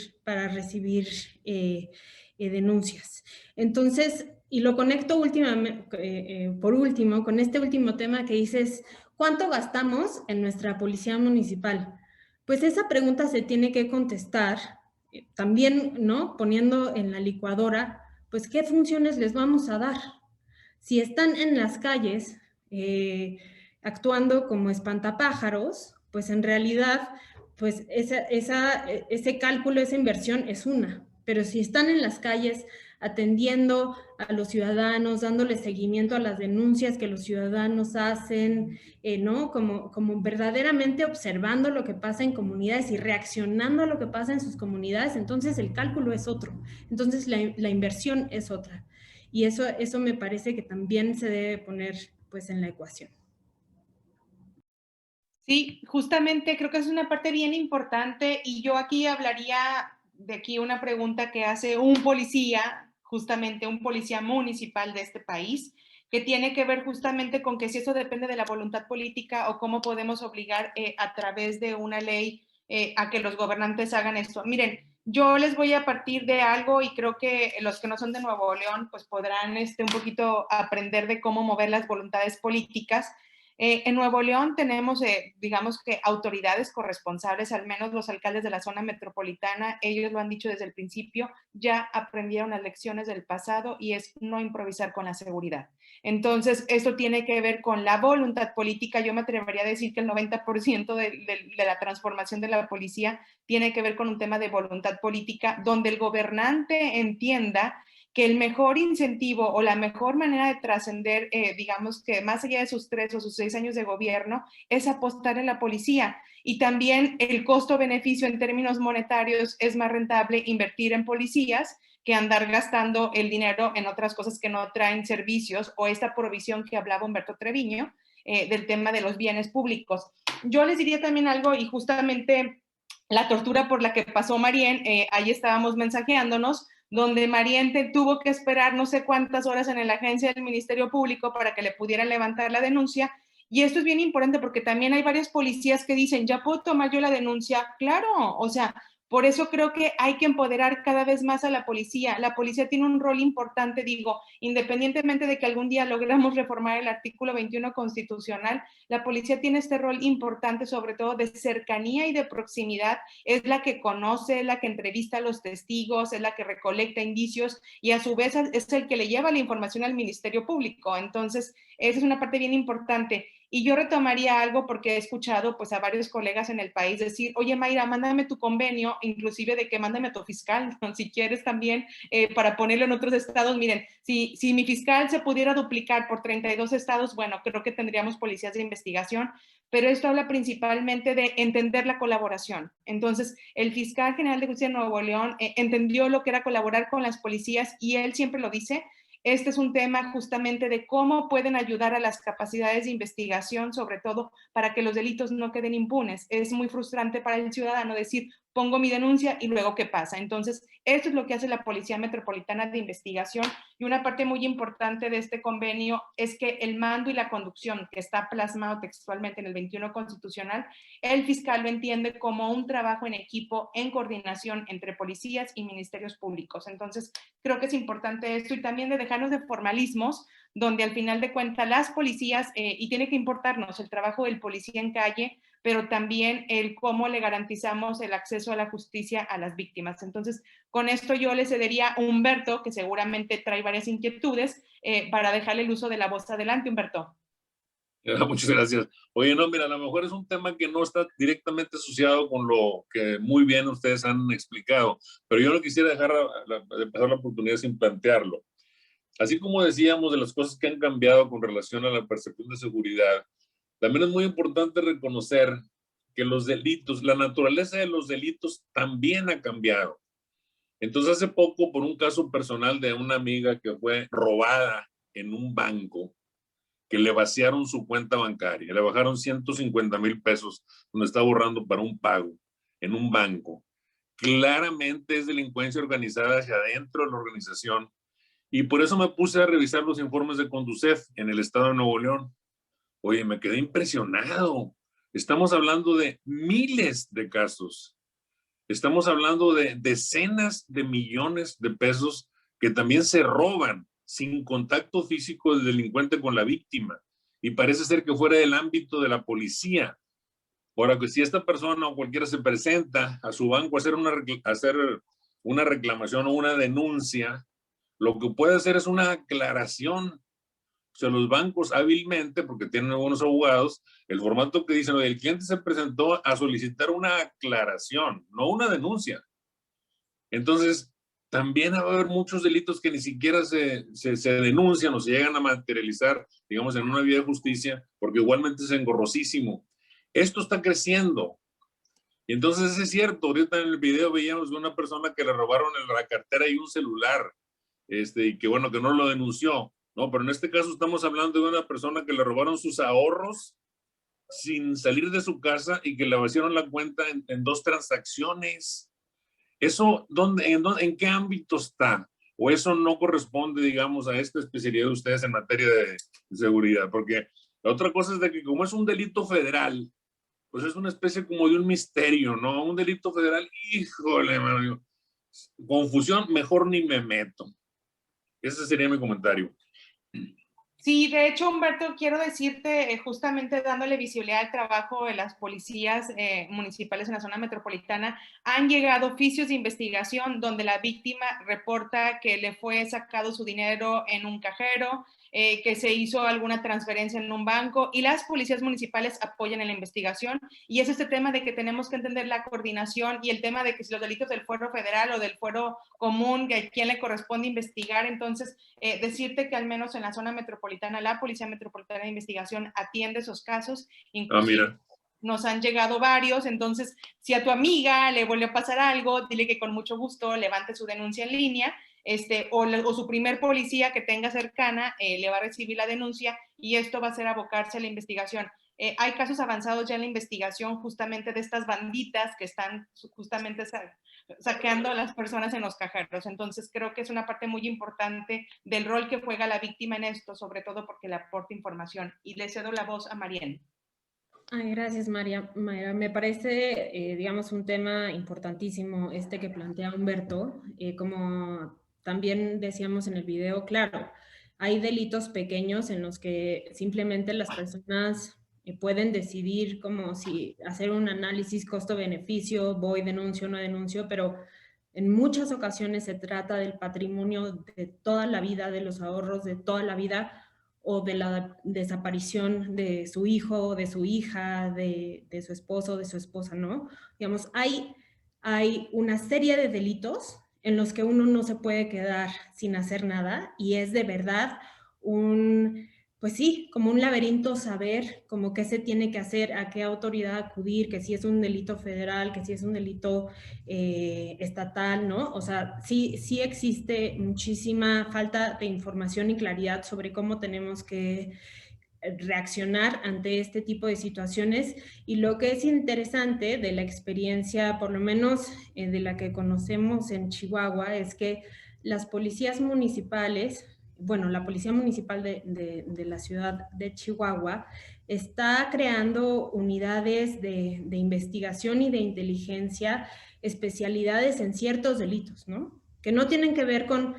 S4: denuncias? Entonces, y lo conecto por último con este último tema que dices, ¿cuánto gastamos en nuestra policía municipal? Pues esa pregunta se tiene que contestar también, ¿no? Poniendo en la licuadora, pues, ¿qué funciones les vamos a dar? Si están en las calles actuando como espantapájaros, pues en realidad, pues ese cálculo, esa inversión es una. Pero si están en las calles atendiendo a los ciudadanos, dándoles seguimiento a las denuncias que los ciudadanos hacen, ¿no? Como verdaderamente observando lo que pasa en comunidades y reaccionando a lo que pasa en sus comunidades, entonces el cálculo es otro, entonces la inversión es otra. Y eso me parece que también se debe poner pues en la ecuación.
S2: Sí, justamente creo que es una parte bien importante, y yo aquí hablaría de aquí una pregunta que hace un policía, justamente un policía municipal de este país, que tiene que ver justamente con que si eso depende de la voluntad política o cómo podemos obligar a través de una ley a que los gobernantes hagan esto. Miren, yo les voy a partir de algo, y creo que los que no son de Nuevo León pues podrán un poquito aprender de cómo mover las voluntades políticas. En Nuevo León tenemos, digamos que autoridades corresponsables, al menos los alcaldes de la zona metropolitana, ellos lo han dicho desde el principio, ya aprendieron las lecciones del pasado y es no improvisar con la seguridad. Entonces, esto tiene que ver con la voluntad política. Yo me atrevería a decir que el 90% de la transformación de la policía tiene que ver con un tema de voluntad política, donde el gobernante entienda que el mejor incentivo o la mejor manera de trascender, digamos que más allá de sus 3 o sus 6 años de gobierno, es apostar en la policía. Y también el costo-beneficio en términos monetarios es más rentable invertir en policías que andar gastando el dinero en otras cosas que no traen servicios o esta provisión que hablaba Humberto Treviño del tema de los bienes públicos. Yo les diría también algo y justamente la tortura por la que pasó Marien, ahí estábamos mensajeándonos, donde Mariente tuvo que esperar no sé cuántas horas en la agencia del Ministerio Público para que le pudieran levantar la denuncia. Y esto es bien importante porque también hay varios policías que dicen, ¿ya puedo tomar yo la denuncia? Claro, o sea, por eso creo que hay que empoderar cada vez más a la policía. La policía tiene un rol importante, digo, independientemente de que algún día logramos reformar el artículo 21 constitucional, la policía tiene este rol importante, sobre todo de cercanía y de proximidad. Es la que conoce, es la que entrevista a los testigos, es la que recolecta indicios y a su vez es el que le lleva la información al Ministerio Público. Entonces, esa es una parte bien importante. Y yo retomaría algo porque he escuchado pues a varios colegas en el país decir, oye Mayra, mándame tu convenio, inclusive de que mándame a tu fiscal, ¿no? Si quieres también para ponerlo en otros estados. Miren, si mi fiscal se pudiera duplicar por 32 estados, bueno, creo que tendríamos policías de investigación, pero esto habla principalmente de entender la colaboración. Entonces, el fiscal general de justicia de Nuevo León entendió lo que era colaborar con las policías y él siempre lo dice. Este es un tema justamente de cómo pueden ayudar a las capacidades de investigación, sobre todo para que los delitos no queden impunes. Es muy frustrante para el ciudadano decir, pongo mi denuncia y luego ¿qué pasa? Entonces, esto es lo que hace la Policía Metropolitana de Investigación y una parte muy importante de este convenio es que el mando y la conducción, que está plasmado textualmente en el 21 constitucional, el fiscal lo entiende como un trabajo en equipo, en coordinación entre policías y ministerios públicos. Entonces, creo que es importante esto y también de dejarnos de formalismos, donde al final de cuentas las policías, y tiene que importarnos el trabajo del policía en calle, pero también el cómo le garantizamos el acceso a la justicia a las víctimas. Entonces, con esto yo le cedería a Humberto, que seguramente trae varias inquietudes, para dejarle el uso de la voz. Adelante, Humberto.
S1: Muchas gracias. Oye, no, mira, a lo mejor es un tema que no está directamente asociado con lo que muy bien ustedes han explicado, pero yo no quisiera dejar de pasar la oportunidad sin plantearlo. Así como decíamos de las cosas que han cambiado con relación a la percepción de seguridad, también es muy importante reconocer que los delitos, la naturaleza de los delitos también ha cambiado. Entonces, hace poco, por un caso personal de una amiga que fue robada en un banco, que le vaciaron su cuenta bancaria, le bajaron 150,000 pesos donde está ahorrando para un pago en un banco. Claramente es delincuencia organizada hacia adentro de la organización. Y por eso me puse a revisar los informes de Conducef en el estado de Nuevo León. Oye, me quedé impresionado. Estamos hablando de miles de casos. Estamos hablando de decenas de millones de pesos que también se roban sin contacto físico del delincuente con la víctima. Y parece ser que fuera del ámbito de la policía. Ahora, que si esta persona o cualquiera se presenta a su banco a hacer una reclamación o una denuncia, lo que puede hacer es una aclaración. O sea, los bancos hábilmente, porque tienen buenos abogados, el formato que dicen, el cliente se presentó a solicitar una aclaración, no una denuncia. Entonces, también va a haber muchos delitos que ni siquiera se denuncian o se llegan a materializar, digamos, en una vía de justicia, porque igualmente es engorrosísimo. Esto está creciendo. Y entonces es cierto, ahorita en el video veíamos de una persona que le robaron la cartera y un celular, y que bueno, que no lo denunció. No, pero en este caso estamos hablando de una persona que le robaron sus ahorros sin salir de su casa y que le vaciaron la cuenta en 2 transacciones. ¿Eso en qué ámbito está? ¿O eso no corresponde, digamos, a esta especialidad de ustedes en materia de seguridad? Porque la otra cosa es de que como es un delito federal, pues es una especie como de un misterio, ¿no? Un delito federal, híjole, mano, confusión, mejor ni me meto. Ese sería mi comentario.
S2: Sí, de hecho, Humberto, quiero decirte, justamente dándole visibilidad al trabajo de las policías municipales en la zona metropolitana, han llegado oficios de investigación donde la víctima reporta que le fue sacado su dinero en un cajero, que se hizo alguna transferencia en un banco, y las policías municipales apoyan en la investigación. Y es este tema de que tenemos que entender la coordinación y el tema de que si los delitos del fuero federal o del fuero común, que a quién le corresponde investigar. Entonces, decirte que al menos en la zona metropolitana, la Policía Metropolitana de Investigación atiende esos casos, inclusive
S1: Mira.
S2: nos han llegado varios. Entonces, si a tu amiga le vuelve a pasar algo, dile que con mucho gusto levante su denuncia en línea, o su primer policía que tenga cercana le va a recibir la denuncia, y esto va a ser abocarse a la investigación. Hay casos avanzados ya en la investigación justamente de estas banditas que están justamente saqueando a las personas en los cajeros. Entonces creo que es una parte muy importante del rol que juega la víctima en esto, sobre todo porque le aporta información. Y le cedo la voz a Marién.
S4: Ay, gracias, Mayra. Me parece, digamos, un tema importantísimo este que plantea Humberto. Como también decíamos en el video, claro, hay delitos pequeños en los que simplemente las personas pueden decidir como si hacer un análisis costo-beneficio, voy, denuncio, no denuncio, pero en muchas ocasiones se trata del patrimonio de toda la vida, de los ahorros de toda la vida, o de la desaparición de su hijo, de su hija, de su esposo, de su esposa, ¿no? Digamos, hay una serie de delitos en los que uno no se puede quedar sin hacer nada, y es de verdad pues sí, como un laberinto saber como qué se tiene que hacer, a qué autoridad acudir, que si es un delito federal, que si es un delito estatal, ¿no? O sea, sí existe muchísima falta de información y claridad sobre cómo tenemos que reaccionar ante este tipo de situaciones. Y lo que es interesante de la experiencia, por lo menos de la que conocemos en Chihuahua, es que las policías municipales, bueno, la Policía Municipal de la ciudad de Chihuahua está creando unidades de investigación y de inteligencia, especialidades en ciertos delitos, ¿no? Que no tienen que ver con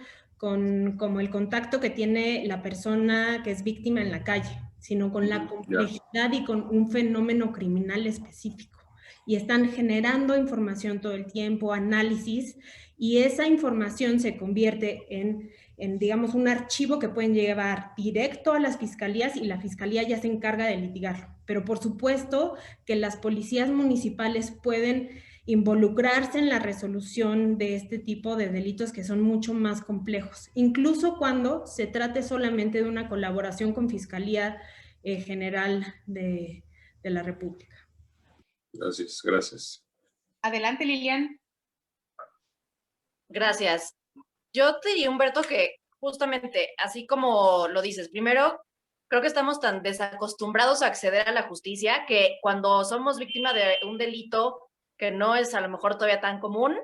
S4: como el contacto que tiene la persona que es víctima en la calle, sino con la complejidad y con un fenómeno criminal específico. Y están generando información todo el tiempo, análisis, y esa información se convierte en, digamos, un archivo que pueden llevar directo a las fiscalías, y la fiscalía ya se encarga de litigarlo. Pero por supuesto que las policías municipales pueden involucrarse en la resolución de este tipo de delitos que son mucho más complejos, incluso cuando se trate solamente de una colaboración con Fiscalía General de la República.
S1: Gracias, gracias.
S2: Adelante, Lilian.
S5: Gracias. Yo te diría, Humberto, que justamente, así como lo dices, primero, creo que estamos tan desacostumbrados a acceder a la justicia que cuando somos víctimas de un delito que no es a lo mejor todavía tan común,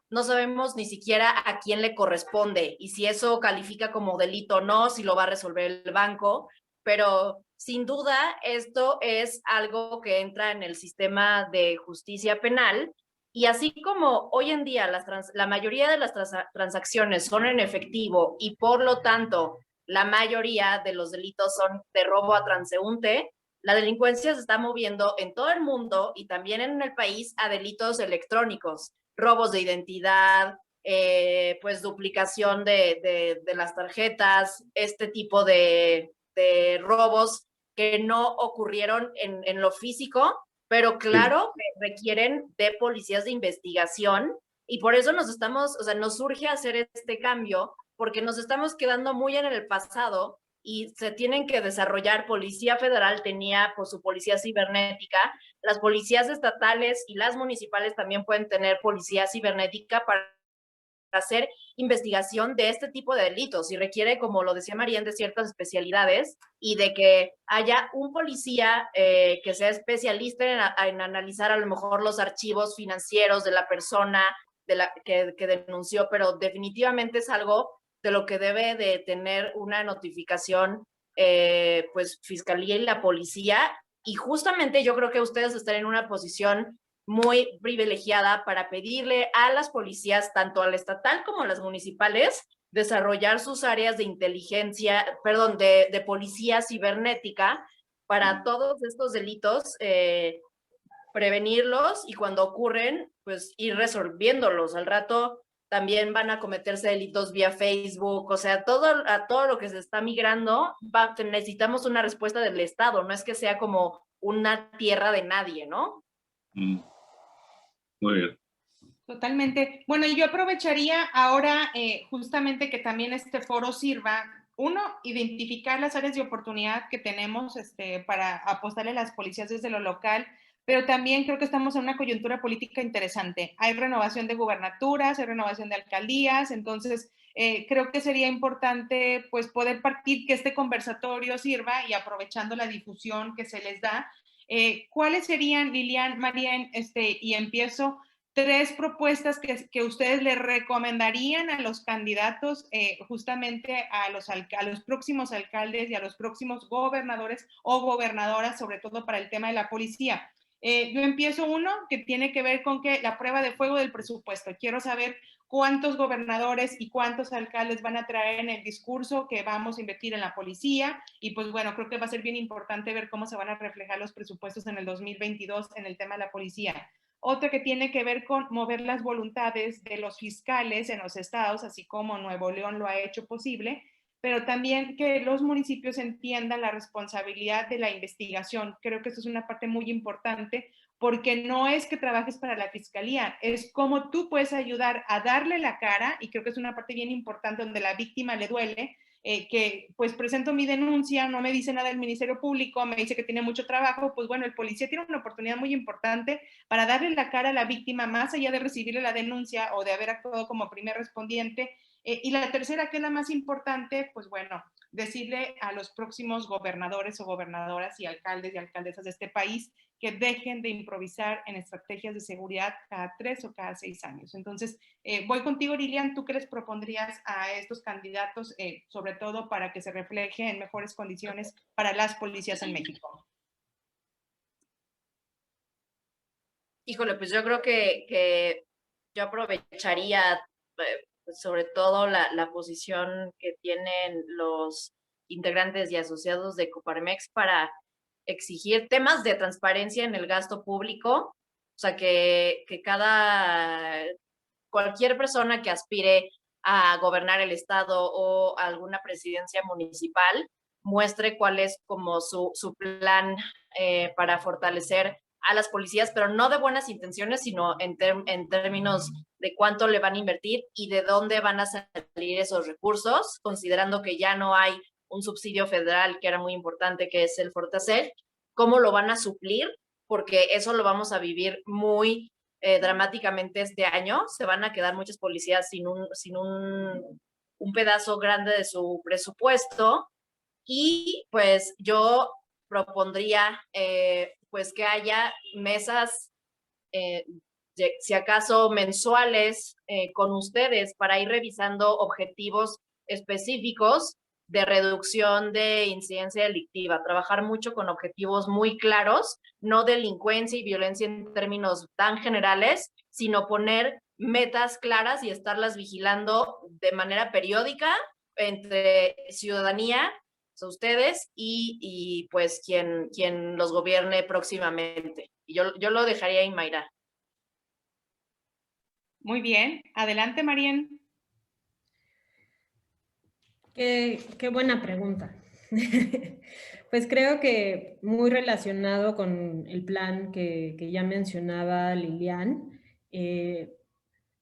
S5: no sabemos ni siquiera a quién le corresponde y si eso califica como delito o no, si lo va a resolver el banco, pero sin duda esto es algo que entra en el sistema de justicia penal. Y así como hoy en día la mayoría de las transacciones son en efectivo y por lo tanto la mayoría de los delitos son de robo a transeúnte, la delincuencia se está moviendo en todo el mundo y también en el país a delitos electrónicos, robos de identidad, pues duplicación de las tarjetas, este tipo de robos que no ocurrieron en lo físico, pero claro que requieren de policías de investigación, y por eso nos surge hacer este cambio, porque nos estamos quedando muy en el pasado y se tienen que desarrollar. Policía Federal tenía pues su policía cibernética, las policías estatales y las municipales también pueden tener policía cibernética para hacer investigación de este tipo de delitos, y requiere, como lo decía Marién, de ciertas especialidades y de que haya un policía que sea especialista en analizar a lo mejor los archivos financieros de la persona que denunció, pero definitivamente es algo de lo que debe de tener una notificación pues Fiscalía y la policía, y justamente yo creo que ustedes están en una posición muy privilegiada para pedirle a las policías, tanto a la estatal como a las municipales, desarrollar sus áreas de inteligencia, perdón, de policía cibernética para todos estos delitos, prevenirlos y cuando ocurren, pues ir resolviéndolos. Al rato también van a cometerse delitos vía Facebook, o sea, a todo lo que se está migrando, necesitamos una respuesta del Estado, no es que sea como una tierra de nadie, ¿no?
S1: Muy bien.
S2: Totalmente. Bueno, yo aprovecharía ahora justamente que también este foro sirva, uno, identificar las áreas de oportunidad que tenemos para apostarle a las policías desde lo local, pero también creo que estamos en una coyuntura política interesante. Hay renovación de gubernaturas, hay renovación de alcaldías, entonces creo que sería importante pues poder partir que este conversatorio sirva y aprovechando la difusión que se les da. ¿Cuáles serían, Lilian, Marian, y empiezo, 3 propuestas que ustedes le recomendarían a los candidatos justamente a los próximos alcaldes y a los próximos gobernadores o gobernadoras, sobre todo para el tema de la policía? Yo empiezo uno que tiene que ver con que la prueba de fuego del presupuesto. Quiero saber cuántos gobernadores y cuántos alcaldes van a traer en el discurso que vamos a invertir en la policía y pues bueno, creo que va a ser bien importante ver cómo se van a reflejar los presupuestos en el 2022 en el tema de la policía. Otra que tiene que ver con mover las voluntades de los fiscales en los estados, así como Nuevo León lo ha hecho posible, pero también que los municipios entiendan la responsabilidad de la investigación. Creo que esto es una parte muy importante porque no es que trabajes para la fiscalía, es cómo tú puedes ayudar a darle la cara, y creo que es una parte bien importante donde la víctima le duele, que pues presento mi denuncia, no me dice nada el Ministerio Público, me dice que tiene mucho trabajo, pues bueno, el policía tiene una oportunidad muy importante para darle la cara a la víctima, más allá de recibirle la denuncia o de haber actuado como primer respondiente. Y la tercera, que es la más importante, pues bueno, decirle a los próximos gobernadores o gobernadoras y alcaldes y alcaldesas de este país que dejen de improvisar en estrategias de seguridad cada 3 o cada 6 años. Entonces, voy contigo, Lilian, ¿tú qué les propondrías a estos candidatos, sobre todo para que se refleje en mejores condiciones para las policías en México?
S5: Híjole, pues yo creo que yo aprovecharía sobre todo la posición que tienen los integrantes y asociados de Coparmex para exigir temas de transparencia en el gasto público, o sea, que cualquier persona que aspire a gobernar el estado o alguna presidencia municipal muestre cuál es como su plan para fortalecer a las policías, pero no de buenas intenciones, sino en términos de cuánto le van a invertir y de dónde van a salir esos recursos, considerando que ya no hay un subsidio federal que era muy importante, que es el Fortaseg, cómo lo van a suplir, porque eso lo vamos a vivir muy dramáticamente este año. Se van a quedar muchas policías sin un pedazo grande de su presupuesto y pues yo propondría pues que haya mesas, si acaso mensuales, con ustedes para ir revisando objetivos específicos de reducción de incidencia delictiva, trabajar mucho con objetivos muy claros, no delincuencia y violencia en términos tan generales, sino poner metas claras y estarlas vigilando de manera periódica entre ciudadanía, ustedes y pues quien los gobierne próximamente. Y yo lo dejaría ahí, Mayra.
S2: Muy bien. Adelante, Marian.
S4: Qué buena pregunta. Pues creo que muy relacionado con el plan que ya mencionaba Lilian,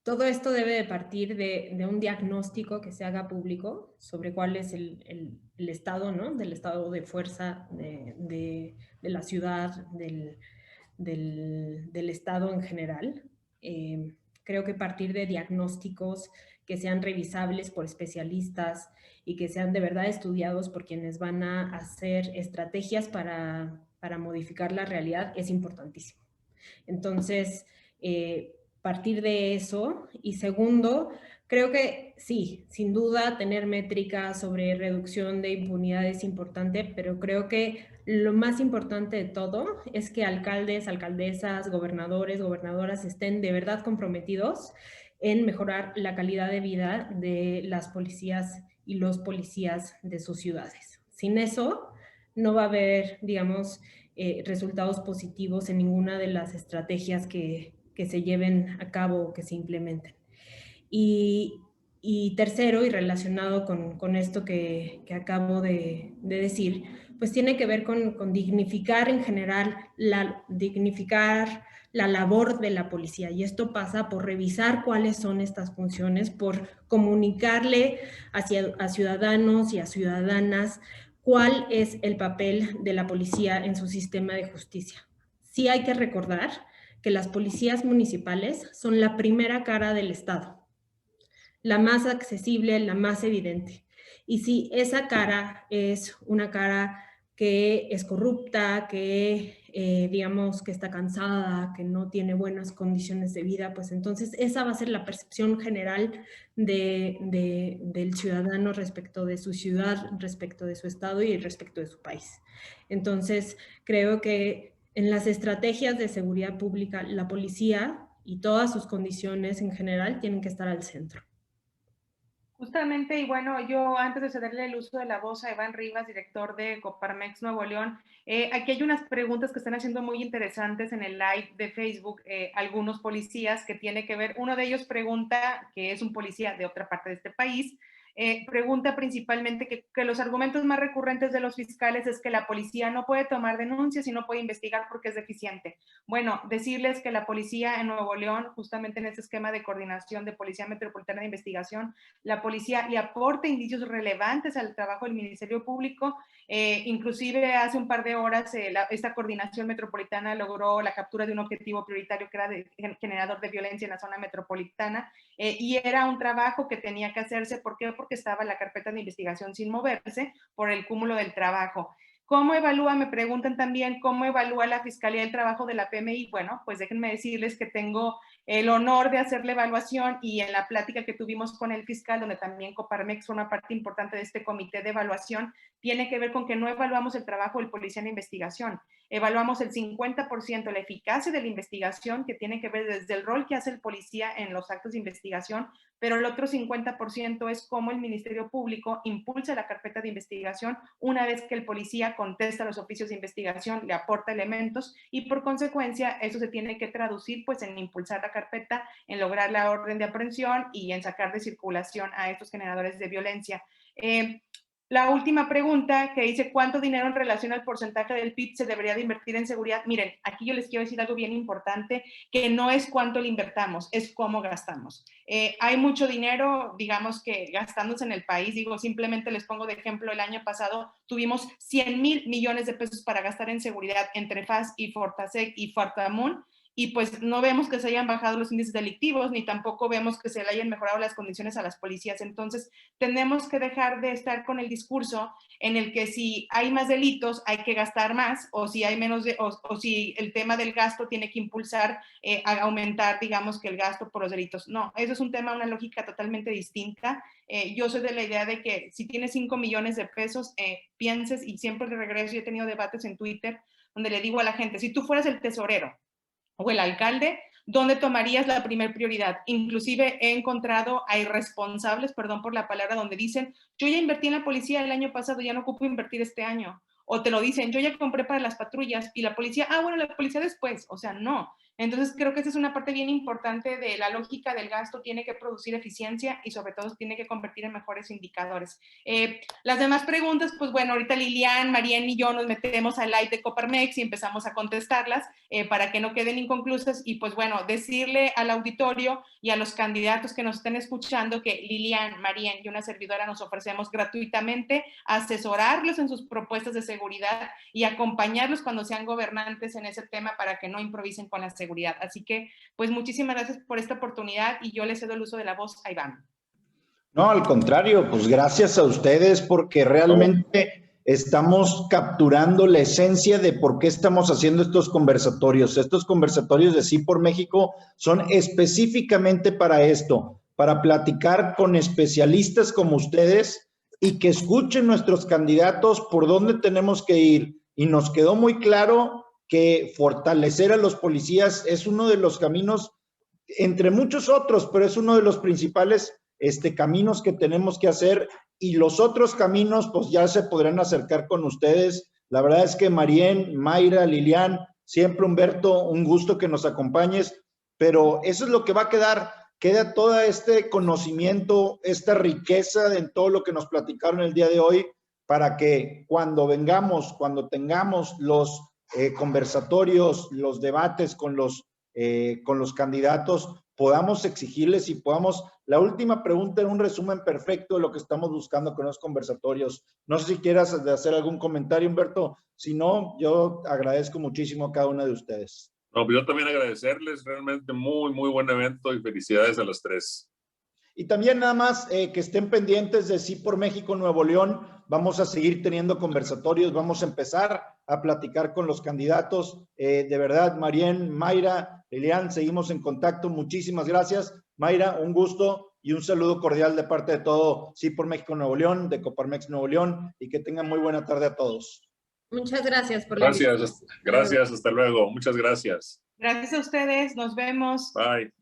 S4: todo esto debe de partir de un diagnóstico que se haga público sobre cuál es el estado, ¿no? Del estado de fuerza de la ciudad, del estado en general. Creo que partir de diagnósticos que sean revisables por especialistas y que sean de verdad estudiados por quienes van a hacer estrategias para modificar la realidad es importantísimo. Entonces, partir de eso. Y segundo, creo que sí, sin duda tener métricas sobre reducción de impunidad es importante, pero creo que lo más importante de todo es que alcaldes, alcaldesas, gobernadores, gobernadoras estén de verdad comprometidos en mejorar la calidad de vida de las policías y los policías de sus ciudades. Sin eso, no va a haber, digamos, resultados positivos en ninguna de las estrategias que se lleven a cabo o que se implementen. Y tercero, y relacionado con esto que acabo de decir, pues tiene que ver con dignificar en general, dignificar la labor de la policía. Y esto pasa por revisar cuáles son estas funciones, por comunicarle a ciudadanos y a ciudadanas cuál es el papel de la policía en su sistema de justicia. Sí hay que recordar que las policías municipales son la primera cara del Estado, la más accesible, la más evidente. Y si esa cara es una cara que es corrupta, que digamos que está cansada, que no tiene buenas condiciones de vida, pues entonces esa va a ser la percepción general del ciudadano respecto de su ciudad, respecto de su estado y respecto de su país. Entonces, creo que en las estrategias de seguridad pública, la policía y todas sus condiciones en general tienen que estar al centro.
S2: Justamente, y bueno, yo antes de cederle el uso de la voz a Iván Rivas, director de Coparmex Nuevo León, aquí hay unas preguntas que están haciendo muy interesantes en el live de Facebook, algunos policías que tiene que ver, uno de ellos pregunta, que es un policía de otra parte de este país, pregunta principalmente que los argumentos más recurrentes de los fiscales es que la policía no puede tomar denuncias y no puede investigar porque es deficiente. Bueno, decirles que la policía en Nuevo León, justamente en este esquema de coordinación de Policía Metropolitana de Investigación, la policía le aporta indicios relevantes al trabajo del Ministerio Público. Inclusive hace un par de horas esta coordinación metropolitana logró la captura de un objetivo prioritario que era generador de violencia en la zona metropolitana, y era un trabajo que tenía que hacerse. ¿Por qué? Porque estaba la carpeta de investigación sin moverse por el cúmulo del trabajo. ¿Cómo evalúa? Me preguntan también, ¿cómo evalúa la Fiscalía el trabajo de la PMI? Bueno, pues déjenme decirles que tengo el honor de hacer la evaluación, y en la plática que tuvimos con el fiscal, donde también Coparmex forma parte importante de este comité de evaluación, tiene que ver con que no evaluamos el trabajo del policía en investigación, evaluamos el 50% la eficacia de la investigación, que tiene que ver desde el rol que hace el policía en los actos de investigación, pero el otro 50% es cómo el Ministerio Público impulsa la carpeta de investigación una vez que el policía contesta los oficios de investigación, le aporta elementos, y por consecuencia eso se tiene que traducir pues en impulsar la carpeta, en lograr la orden de aprehensión y en sacar de circulación a estos generadores de violencia. La última pregunta que dice, ¿cuánto dinero en relación al porcentaje del PIB se debería de invertir en seguridad? Miren, aquí yo les quiero decir algo bien importante, que no es cuánto le invertamos, es cómo gastamos. Hay mucho dinero, digamos que gastándose en el país, digo, simplemente les pongo de ejemplo, el año pasado tuvimos 100,000 millones de pesos para gastar en seguridad entre FAS y Fortasec y Fortamun, y pues no vemos que se hayan bajado los índices delictivos, ni tampoco vemos que se le hayan mejorado las condiciones a las policías. Entonces, tenemos que dejar de estar con el discurso en el que si hay más delitos hay que gastar más, o si hay menos, o si el tema del gasto tiene que impulsar a aumentar, digamos, que el gasto por los delitos. No, eso es un tema, una lógica totalmente distinta. Yo soy de la idea de que si tienes 5 millones de pesos, pienses, y siempre de regreso, yo he tenido debates en Twitter donde le digo a la gente, si tú fueras el tesorero o el alcalde, ¿dónde tomarías la primer prioridad? Inclusive he encontrado a irresponsables, perdón por la palabra, donde dicen, yo ya invertí en la policía el año pasado, ya no ocupo invertir este año. O te lo dicen, yo ya compré para las patrullas, y la policía, bueno, la policía después. O sea, no. Entonces creo que esa es una parte bien importante de la lógica del gasto, tiene que producir eficiencia y sobre todo tiene que convertir en mejores indicadores. Las demás preguntas, pues bueno, ahorita Lilian, Marién y yo nos metemos al live de Coparmex y empezamos a contestarlas para que no queden inconclusas, y pues bueno, decirle al auditorio y a los candidatos que nos estén escuchando que Lilian, Marién y una servidora nos ofrecemos gratuitamente asesorarlos en sus propuestas de seguridad y acompañarlos cuando sean gobernantes en ese tema para que no improvisen con la seguridad. Así que, pues muchísimas gracias por esta oportunidad, y yo les cedo el uso de la voz a Iván.
S6: No, al contrario, pues gracias a ustedes, porque realmente estamos capturando la esencia de por qué estamos haciendo estos conversatorios. Estos conversatorios de Sí por México son específicamente para esto, para platicar con especialistas como ustedes y que escuchen nuestros candidatos por dónde tenemos que ir. Y nos quedó muy claro que fortalecer a los policías es uno de los caminos entre muchos otros, pero es uno de los principales caminos que tenemos que hacer, y los otros caminos pues ya se podrán acercar con ustedes. La verdad es que Marién, Mayra, Lilian, siempre Humberto, un gusto que nos acompañes, pero eso es lo que va a queda todo este conocimiento, esta riqueza en todo lo que nos platicaron el día de hoy, para que cuando tengamos los conversatorios, los debates con los candidatos, podamos exigirles y podamos. La última pregunta en un resumen perfecto de lo que estamos buscando con los conversatorios. No sé si quieras hacer algún comentario, Humberto. Si no, yo agradezco muchísimo a cada una de ustedes.
S1: No, yo también agradecerles, realmente muy, muy buen evento y felicidades a las tres.
S6: Y también nada más que estén pendientes de Sí por México Nuevo León. Vamos a seguir teniendo conversatorios, vamos a empezar a platicar con los candidatos. De verdad, Marién, Mayra, Lilian, seguimos en contacto. Muchísimas gracias. Mayra, un gusto y un saludo cordial de parte de todo Sí por México Nuevo León, de Coparmex Nuevo León, y que tengan muy buena tarde a todos.
S7: Muchas gracias por la invitación.
S1: Gracias, hasta luego. Muchas gracias.
S2: Gracias a ustedes, nos vemos.
S1: Bye.